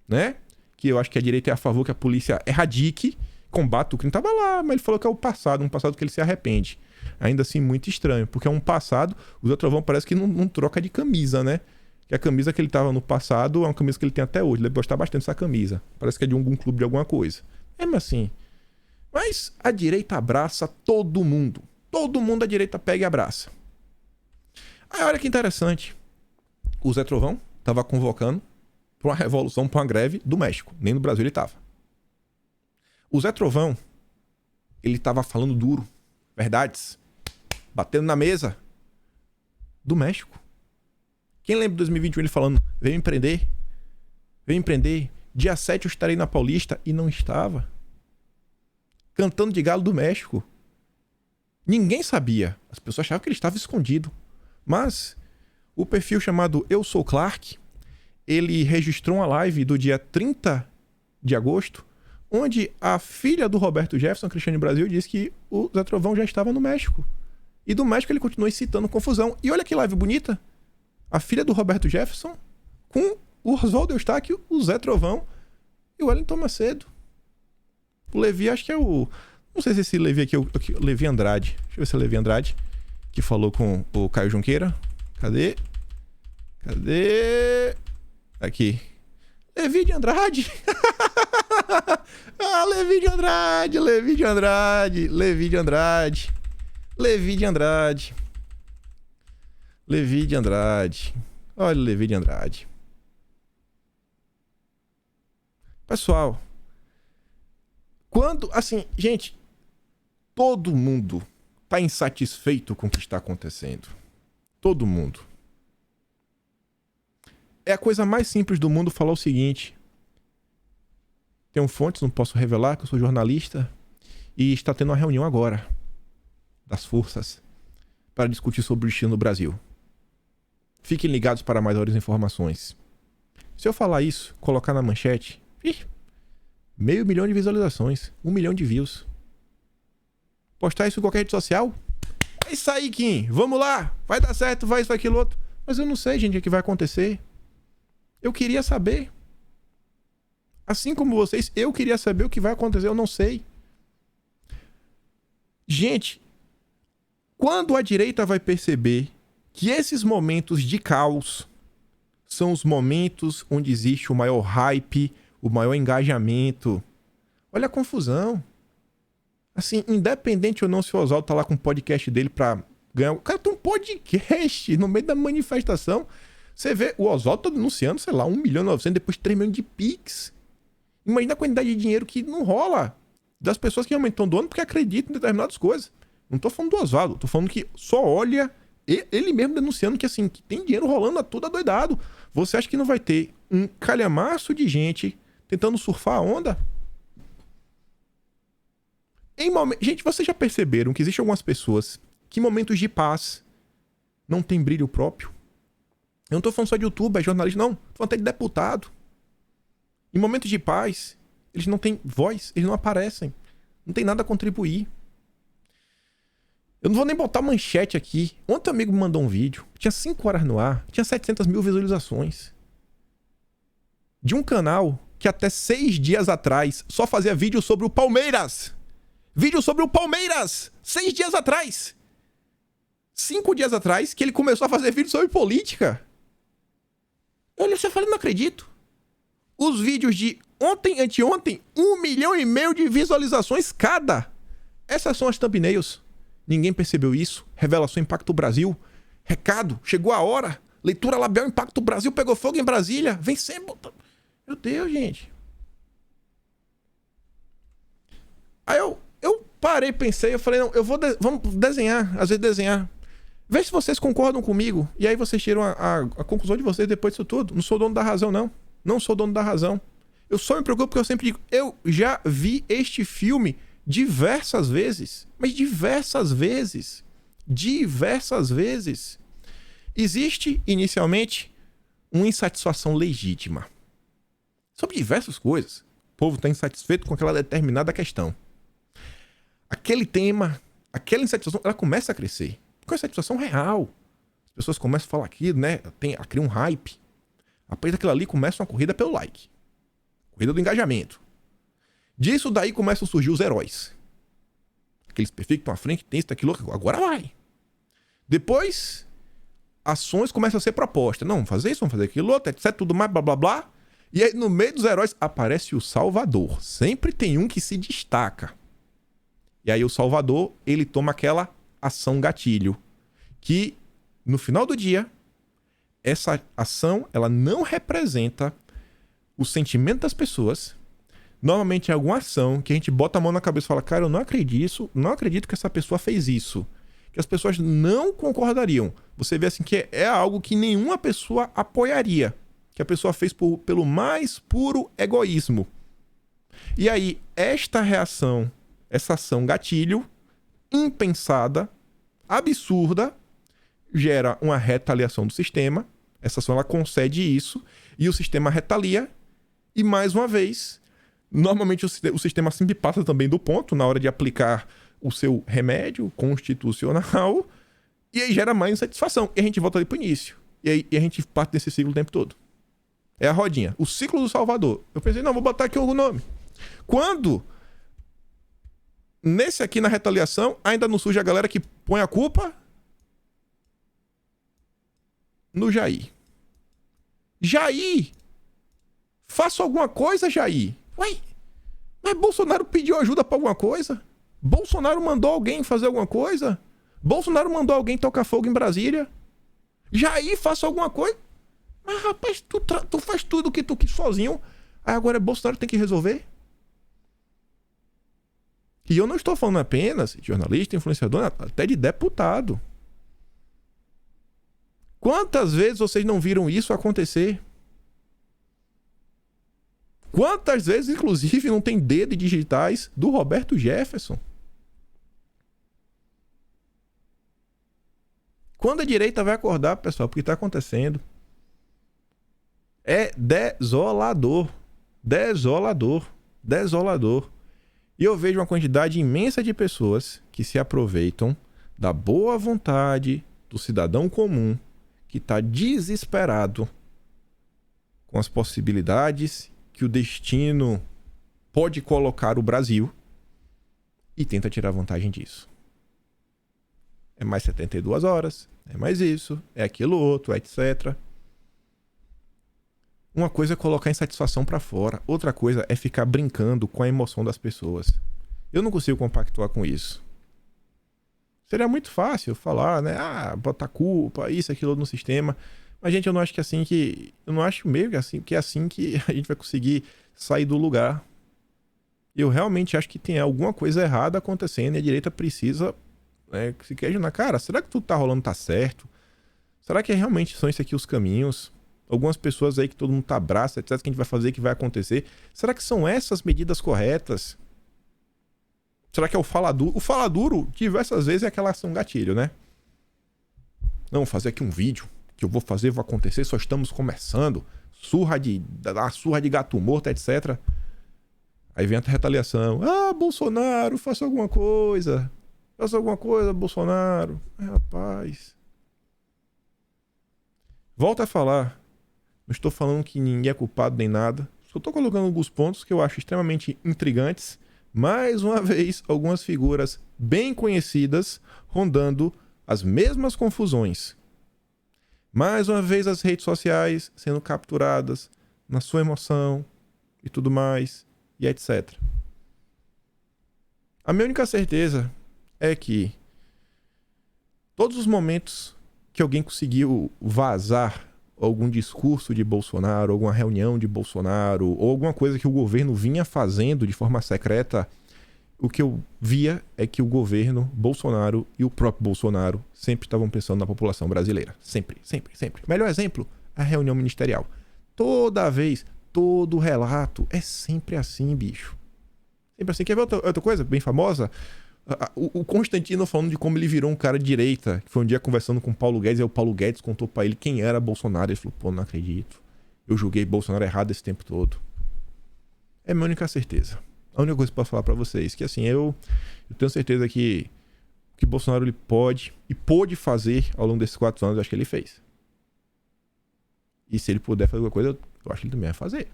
né? Que eu acho que a direita é a favor que a polícia erradique, combate o crime. Tava lá, mas ele falou que é o passado, um passado que ele se arrepende. Ainda assim, muito estranho, porque é um passado, o Zé Trovão parece que não troca de camisa, né? Que a camisa que ele tava no passado é uma camisa que ele tem até hoje. Ele gosta bastante dessa camisa. Parece que é de algum clube de alguma coisa. É, mas assim... Mas a direita abraça todo mundo. Todo mundo a direita pega e abraça. Aí olha que interessante. O Zé Trovão tava convocando para uma revolução, para uma greve do México. Nem no Brasil ele tava. O Zé Trovão, ele tava falando duro. Verdades. Batendo na mesa. Do México. Quem lembra de 2021 ele falando, veio empreender? Veio empreender. Dia 7 eu estarei na Paulista. E não estava. Cantando de galo do México. Ninguém sabia. As pessoas achavam que ele estava escondido. Mas o perfil chamado Eu Sou Clark, ele registrou uma live do dia 30 de agosto, onde a filha do Roberto Jefferson, Cristiane Brasil, disse que o Zé Trovão já estava no México. E do México ele continua citando confusão. E olha que live bonita. A filha do Roberto Jefferson com o Oswaldo Eustáquio, o Zé Trovão e o Wellington Macedo. O Levi, acho que é o... Não sei se esse Levi aqui é o Levi Andrade. Deixa eu ver se é o Levi Andrade, que falou com o Caio Junqueira. Cadê? Aqui. Levi de Andrade. Levi de Andrade. Olha o Levi de Andrade. Pessoal, quando, assim, gente, todo mundo tá insatisfeito com o que está acontecendo. Todo mundo. É a coisa mais simples do mundo falar o seguinte. Tenho fontes, não posso revelar, que eu sou jornalista, e está tendo uma reunião agora das forças para discutir sobre o destino do Brasil. Fiquem ligados para maiores informações. Se eu falar isso, colocar na manchete, 500 mil de visualizações, 1 milhão de views. Postar isso em qualquer rede social? É isso aí, Kim. Vamos lá. Vai dar certo, vai isso, vai aquilo outro. Mas eu não sei, gente, o que vai acontecer. Eu queria saber. Assim como vocês, eu queria saber o que vai acontecer, eu não sei. Gente, quando a direita vai perceber que esses momentos de caos são os momentos onde existe o maior hype, o maior engajamento. Olha a confusão. Assim, independente ou não se o Oswaldo tá lá com o podcast dele pra ganhar... O cara tem um podcast no meio da manifestação. Você vê, o Oswaldo tá denunciando, sei lá, 1.900.000, depois 3 milhões de Pix. Imagina a quantidade de dinheiro que não rola das pessoas que realmente estão doando porque acreditam em determinadas coisas. Não tô falando do Oswaldo, tô falando que só olha ele mesmo denunciando que assim, que tem dinheiro rolando a tudo adoidado. Você acha que não vai ter um calhamaço de gente tentando surfar a onda. Gente, vocês já perceberam que existem algumas pessoas que em momentos de paz não tem brilho próprio? Eu não tô falando só de youtuber, jornalista, não. Tô falando até de deputado. Em momentos de paz, eles não têm voz, eles não aparecem. Não tem nada a contribuir. Eu não vou nem botar manchete aqui. Ontem um amigo me mandou um vídeo. Tinha 5 horas no ar. Tinha 700 mil visualizações. De um canal que até 6 dias atrás só fazia vídeo sobre o Palmeiras. Vídeo sobre o Palmeiras. 6 dias atrás. 5 dias atrás que ele começou a fazer vídeo sobre política. Olha, você fala, não acredito. Os vídeos de ontem, anteontem, 1,5 milhão de visualizações cada. Essas são as thumbnails. Ninguém percebeu isso. Revelação Impacto Brasil. Recado, chegou a hora. Leitura labial Impacto Brasil pegou fogo em Brasília. Vem sempre. Meu Deus, gente. Aí eu parei, pensei, eu falei, não, vamos desenhar, às vezes desenhar. Vê se vocês concordam comigo. E aí vocês tiram a conclusão de vocês depois disso tudo. Não sou dono da razão, não. Não sou dono da razão. Eu só me preocupo porque eu sempre digo, eu já vi este filme diversas vezes. Mas diversas vezes. Diversas vezes. Existe, inicialmente, uma insatisfação legítima. Sobre diversas coisas. O povo está insatisfeito com aquela determinada questão. Aquele tema, aquela insatisfação, ela começa a crescer. Porque é uma insatisfação real. As pessoas começam a falar aquilo, né? Cria um hype. A partir daquilo ali começa uma corrida pelo like. Corrida do engajamento. Disso daí começam a surgir os heróis. Aqueles perfis que estão à frente, tem isso, aquilo, agora vai. Depois, ações começam a ser propostas. Não, vamos fazer isso, vamos fazer aquilo, outro, etc, tudo mais, blá, blá, blá. E aí, no meio dos heróis, aparece o Salvador. Sempre tem um que se destaca. E aí, o Salvador, ele toma aquela ação gatilho. Que, no final do dia, essa ação, ela não representa o sentimento das pessoas. Normalmente é alguma ação que a gente bota a mão na cabeça e fala, cara, eu não acredito que essa pessoa fez isso. Que as pessoas não concordariam. Você vê assim que é algo que nenhuma pessoa apoiaria. Que a pessoa fez pelo mais puro egoísmo. E aí, esta reação, essa ação gatilho, impensada, absurda, gera uma retaliação do sistema. Essa ação ela concede isso e o sistema retalia. E mais uma vez, normalmente o sistema sempre passa também do ponto na hora de aplicar o seu remédio constitucional e aí gera mais insatisfação. E a gente volta ali pro início. E aí a gente parte desse ciclo o tempo todo. É a rodinha. O ciclo do Salvador. Eu pensei, não, vou botar aqui o nome. Quando nesse aqui na retaliação ainda não surge a galera que põe a culpa no Jair. Jair! Faça alguma coisa, Jair. Ué, mas Bolsonaro pediu ajuda pra alguma coisa? Bolsonaro mandou alguém fazer alguma coisa? Bolsonaro mandou alguém tocar fogo em Brasília? Jair, faça alguma coisa? Mas, rapaz, tu faz tudo que tu quis sozinho. Aí agora Bolsonaro tem que resolver? E eu não estou falando apenas de jornalista, influenciador, até de deputado. Quantas vezes vocês não viram isso acontecer? Quantas vezes, inclusive, não tem dedo digitais do Roberto Jefferson? Quando a direita vai acordar, pessoal, porque está acontecendo? É desolador. Desolador. Desolador. E eu vejo uma quantidade imensa de pessoas que se aproveitam da boa vontade do cidadão comum que está desesperado com as possibilidades que o destino pode colocar o Brasil e tenta tirar vantagem disso. É mais 72 horas, é mais isso, é aquilo outro, etc. Uma coisa é colocar insatisfação pra fora, outra coisa é ficar brincando com a emoção das pessoas. Eu não consigo compactuar com isso. Seria muito fácil falar, né? Botar culpa, isso, aquilo no sistema. Mas, gente, eu não acho que é assim que... Eu não acho meio que é assim que a gente vai conseguir sair do lugar. Eu realmente acho que tem alguma coisa errada acontecendo e a direita precisa se questionar. Cara, será que tudo tá rolando tá certo? Será que realmente são esses aqui os caminhos? algumas pessoas aí que todo mundo tá abraça, etc, que a gente vai fazer, que vai acontecer. Será que são essas medidas corretas? Será que é o fala duro? O fala duro, diversas vezes, é aquela ação gatilho, né? Não, vou fazer aqui um vídeo que eu vou fazer, vai acontecer, só estamos começando. Surra de gato morto, etc. Aí vem a retaliação. Ah, Bolsonaro, faça alguma coisa. Faça alguma coisa, Bolsonaro. Rapaz. Volta a falar. Não estou falando que ninguém é culpado nem nada. Só estou colocando alguns pontos que eu acho extremamente intrigantes. Mais uma vez, algumas figuras bem conhecidas rondando as mesmas confusões. Mais uma vez, as redes sociais sendo capturadas na sua emoção e tudo mais, e etc. A minha única certeza é que todos os momentos que alguém conseguiu vazar algum discurso de Bolsonaro, alguma reunião de Bolsonaro, ou alguma coisa que o governo vinha fazendo de forma secreta, o que eu via é que o governo, Bolsonaro e o próprio Bolsonaro sempre estavam pensando na população brasileira. Sempre, sempre, sempre. Melhor exemplo, a reunião ministerial. Toda vez, todo relato, é sempre assim, bicho. Sempre assim. Quer ver outra coisa bem famosa? O Constantino falando de como ele virou um cara de direita, que foi um dia conversando com o Paulo Guedes, e o Paulo Guedes contou pra ele quem era Bolsonaro. Ele falou, pô, não acredito. Eu julguei Bolsonaro errado esse tempo todo. É a minha única certeza. A única coisa que eu posso falar pra vocês, que assim, eu tenho certeza que o que Bolsonaro ele pode e pôde fazer ao longo desses 4 anos, eu acho que ele fez. E se ele puder fazer alguma coisa, eu acho que ele também vai fazer.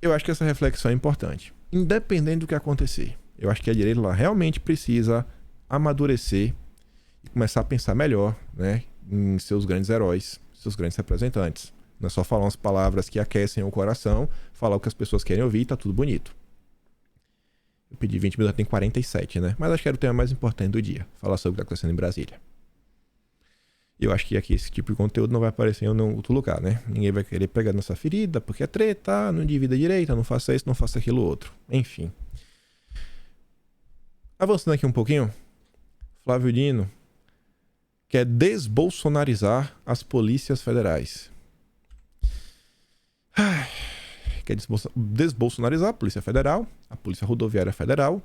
Eu acho que essa reflexão é importante. Independente do que acontecer. Eu acho que a direita ela realmente precisa amadurecer e começar a pensar melhor, né, em seus grandes heróis, seus grandes representantes. Não é só falar umas palavras que aquecem o coração, falar o que as pessoas querem ouvir e tá tudo bonito. Eu pedi 20 minutos, já tem 47, né? Mas acho que era o tema mais importante do dia. Falar sobre o que tá acontecendo em Brasília. Eu acho que aqui esse tipo de conteúdo não vai aparecer em nenhum outro lugar, né? Ninguém vai querer pegar nessa ferida, porque é treta, não divida direita, não faça isso, não faça aquilo outro. Enfim. Avançando aqui um pouquinho, Flávio Dino quer desbolsonarizar as polícias federais. Quer desbolsonarizar a Polícia Federal, a Polícia Rodoviária Federal,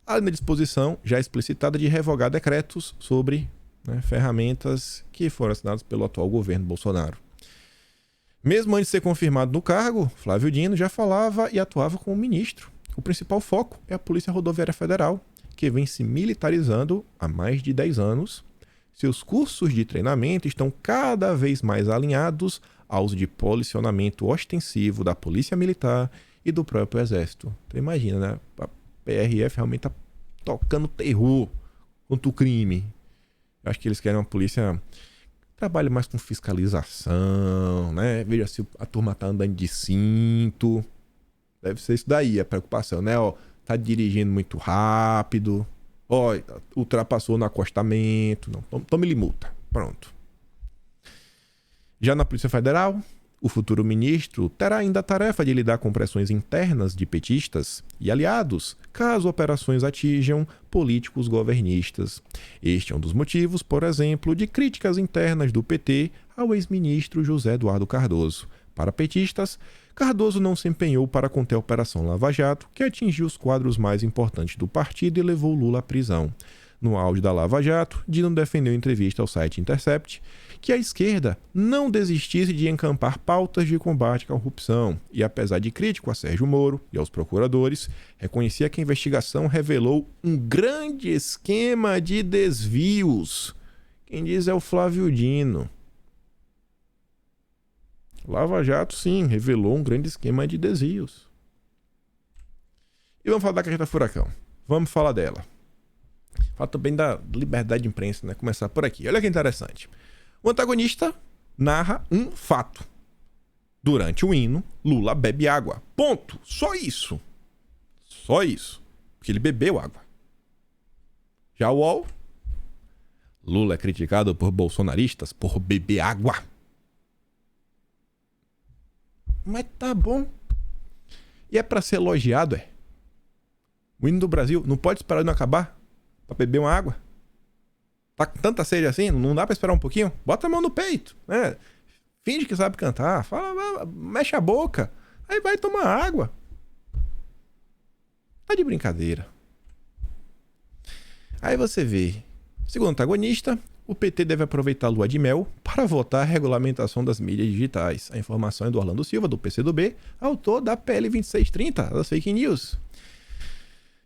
além da disposição já explicitada de revogar decretos sobre, né, ferramentas que foram assinadas pelo atual governo Bolsonaro. Mesmo antes de ser confirmado no cargo, Flávio Dino já falava e atuava como ministro. O principal foco é a Polícia Rodoviária Federal, que vem se militarizando há mais de 10 anos. Seus cursos de treinamento estão cada vez mais alinhados aos de policionamento ostensivo da Polícia Militar e do próprio Exército. Então imagina, né? A PRF realmente tá tocando terror contra o crime. Eu acho que eles querem uma polícia que trabalhe mais com fiscalização, né? Veja se a turma tá andando de cinto. Deve ser isso daí, a preocupação, né? Ó, tá dirigindo muito rápido. Ó, ultrapassou no acostamento. Não, tome-lhe multa. Pronto. Já na Polícia Federal, o futuro ministro terá ainda a tarefa de lidar com pressões internas de petistas e aliados, caso operações atinjam políticos governistas. Este é um dos motivos, por exemplo, de críticas internas do PT ao ex-ministro José Eduardo Cardoso. Para petistas, Cardoso não se empenhou para conter a Operação Lava Jato, que atingiu os quadros mais importantes do partido e levou Lula à prisão. No auge da Lava Jato, Dino defendeu em entrevista ao site Intercept que a esquerda não desistisse de encampar pautas de combate à corrupção e, apesar de crítico a Sérgio Moro e aos procuradores, reconhecia que a investigação revelou um grande esquema de desvios. Quem diz é o Flávio Dino. Lava Jato, sim, revelou um grande esquema de desvios. E vamos falar da carreta furacão. Vamos falar dela. Fala também da liberdade de imprensa, né? Começar por aqui. Olha que interessante. O antagonista narra um fato. Durante o hino, Lula bebe água. Ponto. Só isso. Só isso. Porque ele bebeu água. Já o UOL, Lula é criticado por bolsonaristas por beber água. Mas tá bom. E é pra ser elogiado, é? O hino do Brasil não pode esperar ele não acabar pra beber uma água? Tá com tanta sede assim? Não dá pra esperar um pouquinho? Bota a mão no peito, né? Finge que sabe cantar, fala, mexe a boca, aí vai tomar água. Tá de brincadeira. Aí você vê, segundo o antagonista, o PT deve aproveitar a lua de mel para votar a regulamentação das mídias digitais. A informação é do Orlando Silva, do PCdoB, autor da PL 2630, das fake news.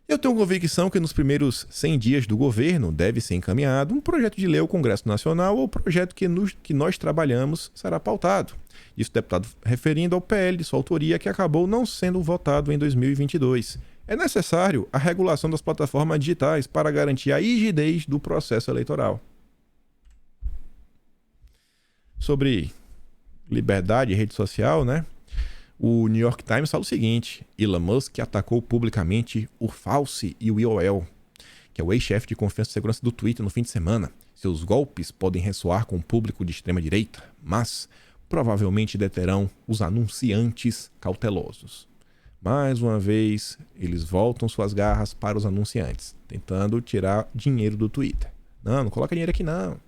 Eu tenho convicção que nos primeiros 100 dias do governo deve ser encaminhado um projeto de lei ao Congresso Nacional ou projeto que nós trabalhamos será pautado. Isso o deputado referindo ao PL de sua autoria que acabou não sendo votado em 2022. É necessário a regulação das plataformas digitais para garantir a rigidez do processo eleitoral. Sobre liberdade e rede social, né? O New York Times fala o seguinte: Elon Musk atacou publicamente o Fauci e o IOL, que é o ex-chefe de confiança e segurança do Twitter, no fim de semana. Seus golpes podem ressoar com o público de extrema-direita, mas provavelmente deterão os anunciantes cautelosos. Mais uma vez, eles voltam suas garras para os anunciantes, tentando tirar dinheiro do Twitter. Não coloca dinheiro aqui não.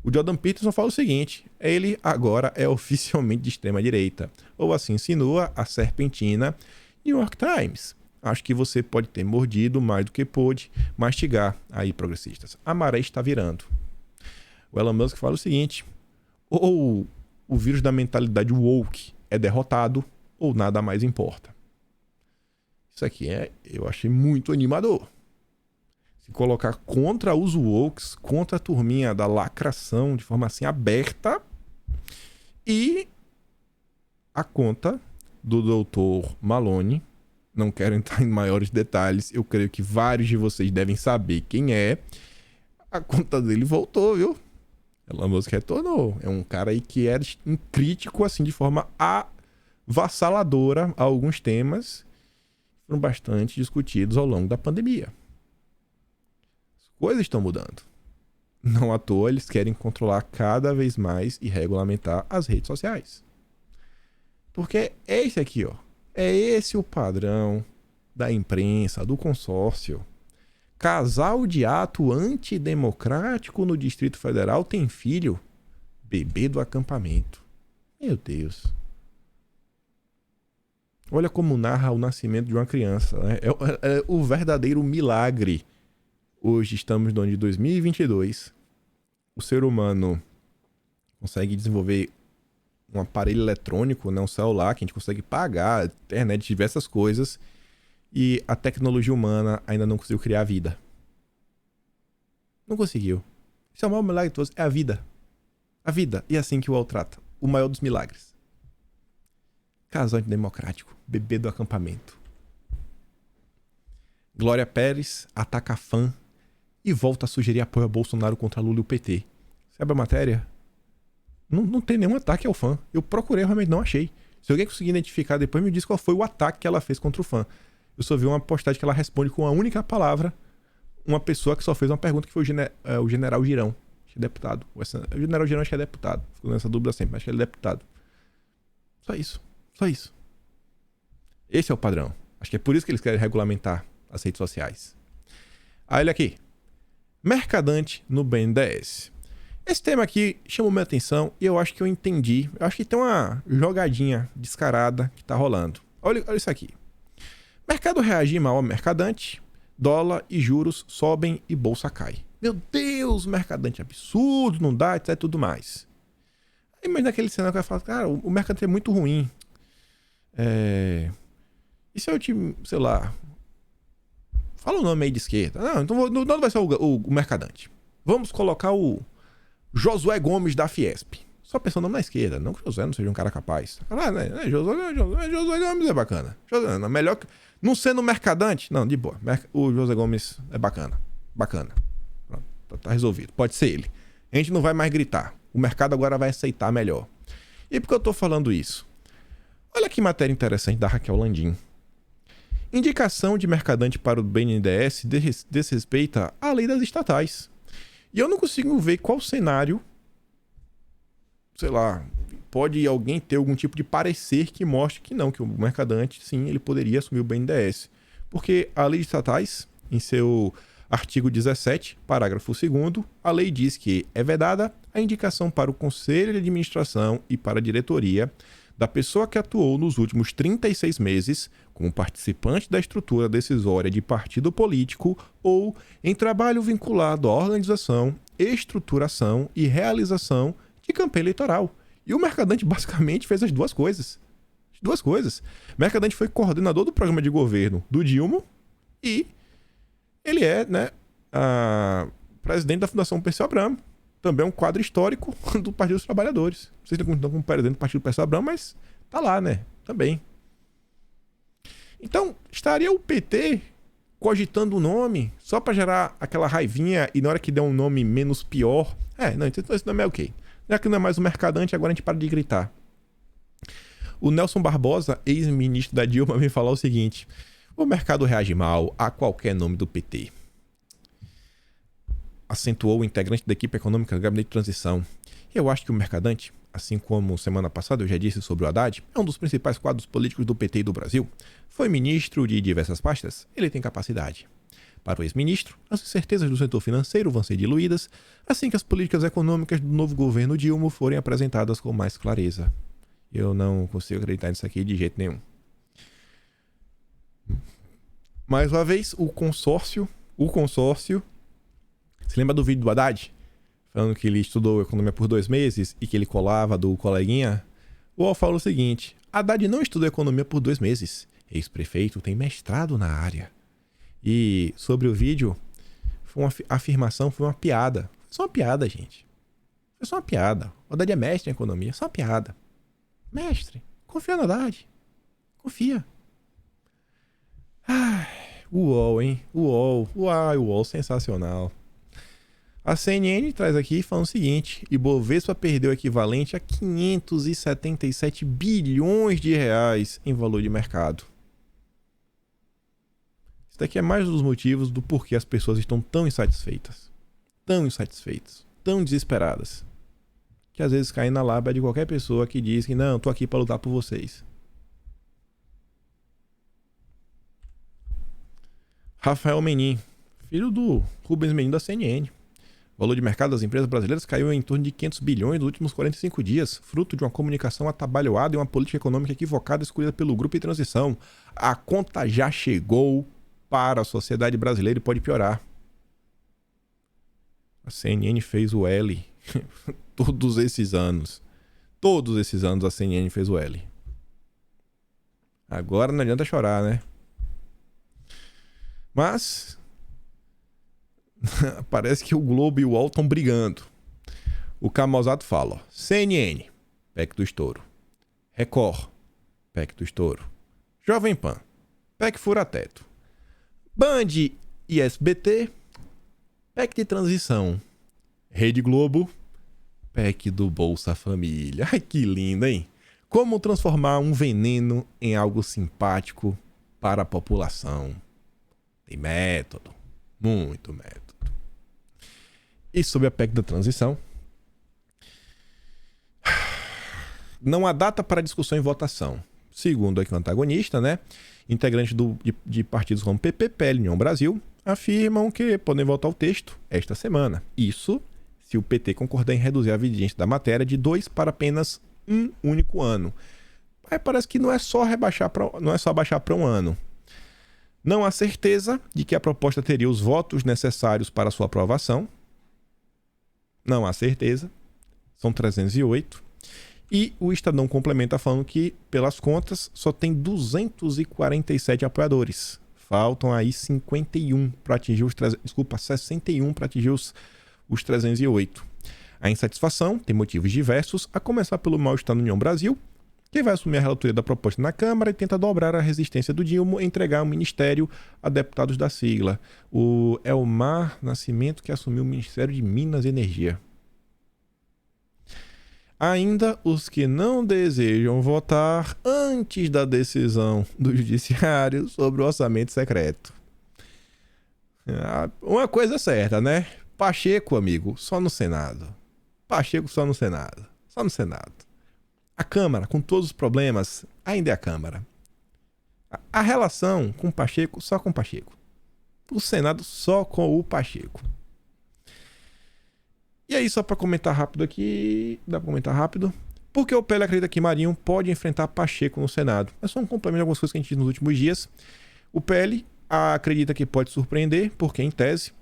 O Jordan Peterson fala o seguinte: ele agora é oficialmente de extrema-direita, ou assim insinua a serpentina New York Times. Acho que você pode ter mordido mais do que pôde mastigar aí, progressistas. A maré está virando. O Elon Musk fala o seguinte: ou o vírus da mentalidade woke é derrotado, ou nada mais importa. Isso aqui eu achei muito animador. Se colocar contra os wokes, contra a turminha da lacração de forma assim aberta, e a conta do Dr. Malone, não quero entrar em maiores detalhes, eu creio que vários de vocês devem saber quem é, a conta dele voltou, viu? Elon Musk retornou. É um cara aí que era crítico assim de forma avassaladora a alguns temas que foram bastante discutidos ao longo da pandemia. Coisas estão mudando. Não à toa eles querem controlar cada vez mais e regulamentar as redes sociais. Porque é esse aqui, ó. É esse o padrão da imprensa, do consórcio. Casal de ato antidemocrático no Distrito Federal tem filho. Bebê do acampamento. Meu Deus. Olha como narra o nascimento de uma criança, né? É o verdadeiro milagre. Hoje estamos no ano de 2022. O ser humano consegue desenvolver um aparelho eletrônico, né, um celular, que a gente consegue pagar, a internet, diversas coisas. E a tecnologia humana ainda não conseguiu criar a vida. Não conseguiu. Isso é o maior milagre de todos. É a vida. A vida. E é assim que o UOL trata. O maior dos milagres. Casal antidemocrático. Bebê do acampamento. Glória Pérez ataca fã e volta a sugerir apoio a Bolsonaro contra Lula e o PT. Sabe a matéria? Não tem nenhum ataque ao fã. Eu procurei, realmente não achei. Se alguém conseguir identificar depois, me diz qual foi o ataque que ela fez contra o fã. Eu só vi uma postagem que ela responde com uma única palavra uma pessoa que só fez uma pergunta, que foi o general Girão, que é deputado. O general Girão acho que é deputado. Fico nessa dúvida sempre, mas acho que ele é deputado. Só isso. Só isso. Esse é o padrão. Acho que é por isso que eles querem regulamentar as redes sociais. Aí olha aqui. Mercadante no BNDES. Esse tema aqui chamou minha atenção e eu acho que eu entendi. Eu acho que tem uma jogadinha descarada que tá rolando. Olha isso aqui. Mercado reagir mal ao mercadante, dólar e juros sobem e bolsa cai. Meu Deus, mercadante absurdo, não dá, etc, tudo mais. Aí imagina aquele cenário que vai falar, cara, o mercadante é muito ruim. E se eu te, sei lá, fala o nome aí de esquerda. Não, então não vai ser o mercadante. Vamos colocar o Josué Gomes da Fiesp. Só pensando no nome na esquerda. Não que o Josué não seja um cara capaz. Josué Gomes é bacana. Melhor que... Não sendo mercadante, não, de boa. O Josué Gomes é bacana. Bacana. Pronto, tá resolvido. Pode ser ele. A gente não vai mais gritar. O mercado agora vai aceitar melhor. E por que eu tô falando isso? Olha que matéria interessante da Raquel Landim. Indicação de mercadante para o BNDES desrespeita a lei das estatais. E eu não consigo ver qual cenário, sei lá, pode alguém ter algum tipo de parecer que mostre que não, que o mercadante, sim, ele poderia assumir o BNDES. Porque a lei de estatais, em seu Artigo 17, parágrafo 2º, a lei diz que é vedada a indicação para o Conselho de Administração e para a diretoria da pessoa que atuou nos últimos 36 meses como participante da estrutura decisória de partido político ou em trabalho vinculado à organização, estruturação e realização de campanha eleitoral. E o Mercadante basicamente fez as duas coisas. As duas coisas. Mercadante foi coordenador do programa de governo do Dilma e ele é, presidente da Fundação Perseu Abramo. Também é um quadro histórico do Partido dos Trabalhadores. Não sei se estão como presidente do Partido Perseu Abramo, mas tá lá, né? Também. Então, estaria o PT cogitando o nome só para gerar aquela raivinha e na hora que der um nome menos pior... não, então esse nome é ok. Já que não é mais o Mercadante, agora a gente para de gritar. O Nelson Barbosa, ex-ministro da Dilma, me falar o seguinte: o mercado reage mal a qualquer nome do PT. Acentuou o integrante da equipe econômica do Gabinete de Transição. Eu acho que o Mercadante, assim como semana passada eu já disse sobre o Haddad, é um dos principais quadros políticos do PT e do Brasil. Foi ministro de diversas pastas, ele tem capacidade. Para o ex-ministro, as incertezas do setor financeiro vão ser diluídas assim que as políticas econômicas do novo governo Dilma forem apresentadas com mais clareza. Eu não consigo acreditar nisso aqui de jeito nenhum. Mais uma vez, o consórcio... Você lembra do vídeo do Haddad? Falando que ele estudou economia por 2 meses e que ele colava do coleguinha? O UOL fala o seguinte: Haddad não estudou economia por 2 meses. Ex-prefeito tem mestrado na área. E sobre o vídeo, foi uma afirmação, foi uma piada. Foi só uma piada, gente. Foi só uma piada. O Haddad é mestre em economia, só uma piada. Mestre, confia no Haddad. Confia. O UOL, hein? O UOL, sensacional. A CNN traz aqui falando o seguinte: Ibovespa perdeu o equivalente a 577 bilhões de reais em valor de mercado. Isso daqui é mais um dos motivos do porquê as pessoas estão tão insatisfeitas, tão desesperadas, que às vezes caem na lábia de qualquer pessoa que diz que não, tô aqui para lutar por vocês. Rafael Menin, filho do Rubens Menin da CNN. O valor de mercado das empresas brasileiras caiu em torno de 500 bilhões nos últimos 45 dias, fruto de uma comunicação atabalhoada e uma política econômica equivocada escolhida pelo grupo em transição. A conta já chegou para a sociedade brasileira e pode piorar. A CNN fez o L. Todos esses anos a CNN fez o L. Agora não adianta chorar, né? Mas parece que o Globo e o UOL estão brigando. O Camusato fala, ó, CNN, PEC do estouro. Record, PEC do estouro. Jovem Pan, PEC fura-teto. Band e SBT, PEC de transição. Rede Globo, PEC do Bolsa Família. Ai, que lindo, hein? Como transformar um veneno em algo simpático para a população. Tem método, muito método. E sobre a PEC da transição, não há data para discussão e votação. Segundo aqui o antagonista, né? Integrantes de partidos como PP, PL e União Brasil afirmam que podem votar o texto esta semana. Isso se o PT concordar em reduzir a vigência da matéria de 2 para apenas um único ano. Aí parece que não é só baixar para um ano. Não há certeza de que a proposta teria os votos necessários para sua aprovação. Não há certeza. São 308. E o Estadão complementa falando que, pelas contas, só tem 247 apoiadores. Faltam aí 61 para atingir os 61 para atingir os 308. A insatisfação tem motivos diversos, a começar pelo mal-estar na União Brasil, que vai assumir a relatoria da proposta na Câmara e tenta dobrar a resistência do Dilma e entregar o ministério a deputados da sigla. O Elmar Nascimento, que assumiu o Ministério de Minas e Energia. Ainda os que não desejam votar antes da decisão do Judiciário sobre o orçamento secreto. Uma coisa é certa, né? Pacheco, amigo, só no Senado. Pacheco só no Senado. Só no Senado. A Câmara, com todos os problemas, ainda é a Câmara. A relação com Pacheco, só com Pacheco. o Senado só com o Pacheco. E aí, só para comentar rápido aqui, dá para comentar rápido, porque o PL acredita que Marinho pode enfrentar Pacheco no Senado. É só um complemento de algumas coisas que a gente disse nos últimos dias. O PL acredita que pode surpreender, porque, em tese,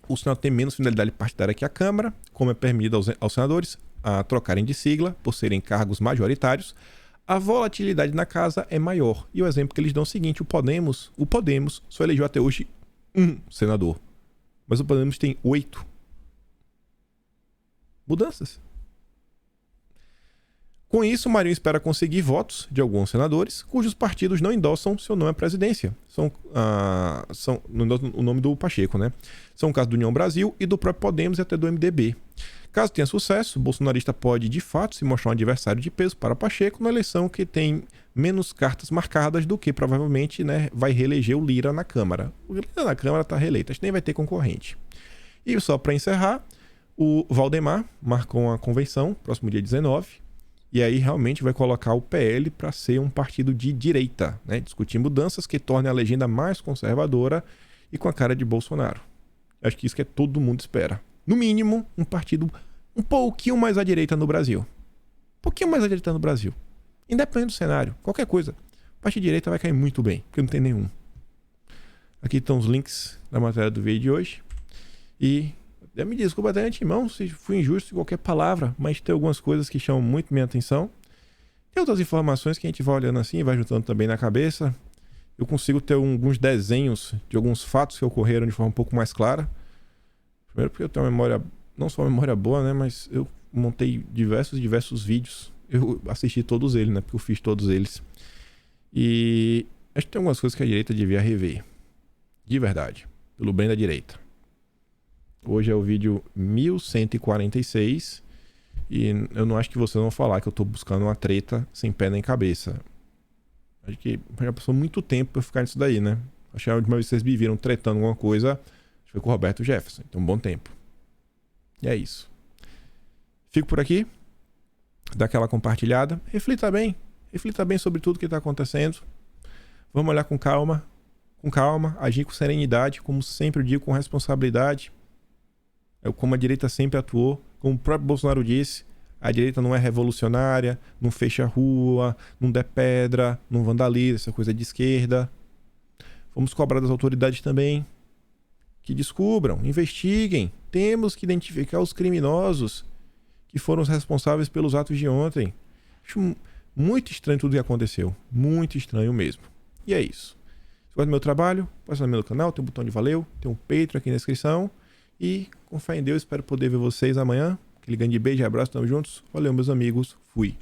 o Senado tem menos finalidade partidária que a Câmara, como é permitido aos senadores a trocarem de sigla por serem cargos majoritários. A volatilidade na casa é maior. E o exemplo que eles dão é o seguinte: o Podemos só elegeu até hoje um senador. Mas o Podemos tem 8 mudanças. Com isso, Marinho espera conseguir votos de alguns senadores cujos partidos não endossam seu nome à presidência. Não endossam o nome do Pacheco, né? São o caso do União Brasil e do próprio Podemos e até do MDB. Caso tenha sucesso, o bolsonarista pode, de fato, se mostrar um adversário de peso para Pacheco na eleição que tem menos cartas marcadas do que, provavelmente, né, vai reeleger o Lira na Câmara. O Lira na Câmara está reeleito, acho que nem vai ter concorrente. E só para encerrar, o Valdemar marcou uma convenção, próximo dia 19, e aí realmente vai colocar o PL para ser um partido de direita, né, discutir mudanças que tornem a legenda mais conservadora e com a cara de Bolsonaro. Acho que isso que todo mundo espera. No mínimo, um partido um pouquinho mais à direita no Brasil. Um pouquinho mais à direita no Brasil. Independente do cenário, qualquer coisa. O partido de direita vai cair muito bem, porque não tem nenhum. Aqui estão os links da matéria do vídeo de hoje. E eu me desculpa até de antemão se fui injusto em qualquer palavra, mas tem algumas coisas que chamam muito minha atenção. Tem outras informações que a gente vai olhando assim e vai juntando também na cabeça. Eu consigo ter alguns desenhos de alguns fatos que ocorreram de forma um pouco mais clara. Primeiro porque eu tenho uma memória, não só uma memória boa, né? Mas eu montei diversos vídeos. Eu assisti todos eles, né? Porque eu fiz todos eles. E acho que tem algumas coisas que a direita devia rever. De verdade. Pelo bem da direita. Hoje é o vídeo 1146. E eu não acho que vocês vão falar que eu tô buscando uma treta sem pé nem cabeça. Acho que já passou muito tempo pra eu ficar nisso daí, né? Acho que a última vez que vocês me viram tretando alguma coisa foi com o Roberto Jefferson. Então, um bom tempo. E é isso. Fico por aqui. Dá aquela compartilhada. Reflita bem. Reflita bem sobre tudo que está acontecendo. Vamos olhar com calma. Com calma. Agir com serenidade. Como sempre eu digo, com responsabilidade. Como a direita sempre atuou. Como o próprio Bolsonaro disse, a direita não é revolucionária, não fecha a rua, não der pedra, não vandaliza, essa coisa de esquerda. Vamos cobrar das autoridades também que descubram, investiguem. Temos que identificar os criminosos que foram os responsáveis pelos atos de ontem. Acho muito estranho tudo que aconteceu. Muito estranho mesmo. E é isso. Se gosta do meu trabalho, pode se inscrever no canal, tem um botão de valeu, tem um Patreon aqui na descrição. E com fé em Deus, espero poder ver vocês amanhã. Aquele grande beijo e abraço, tamo juntos. Valeu, meus amigos. Fui.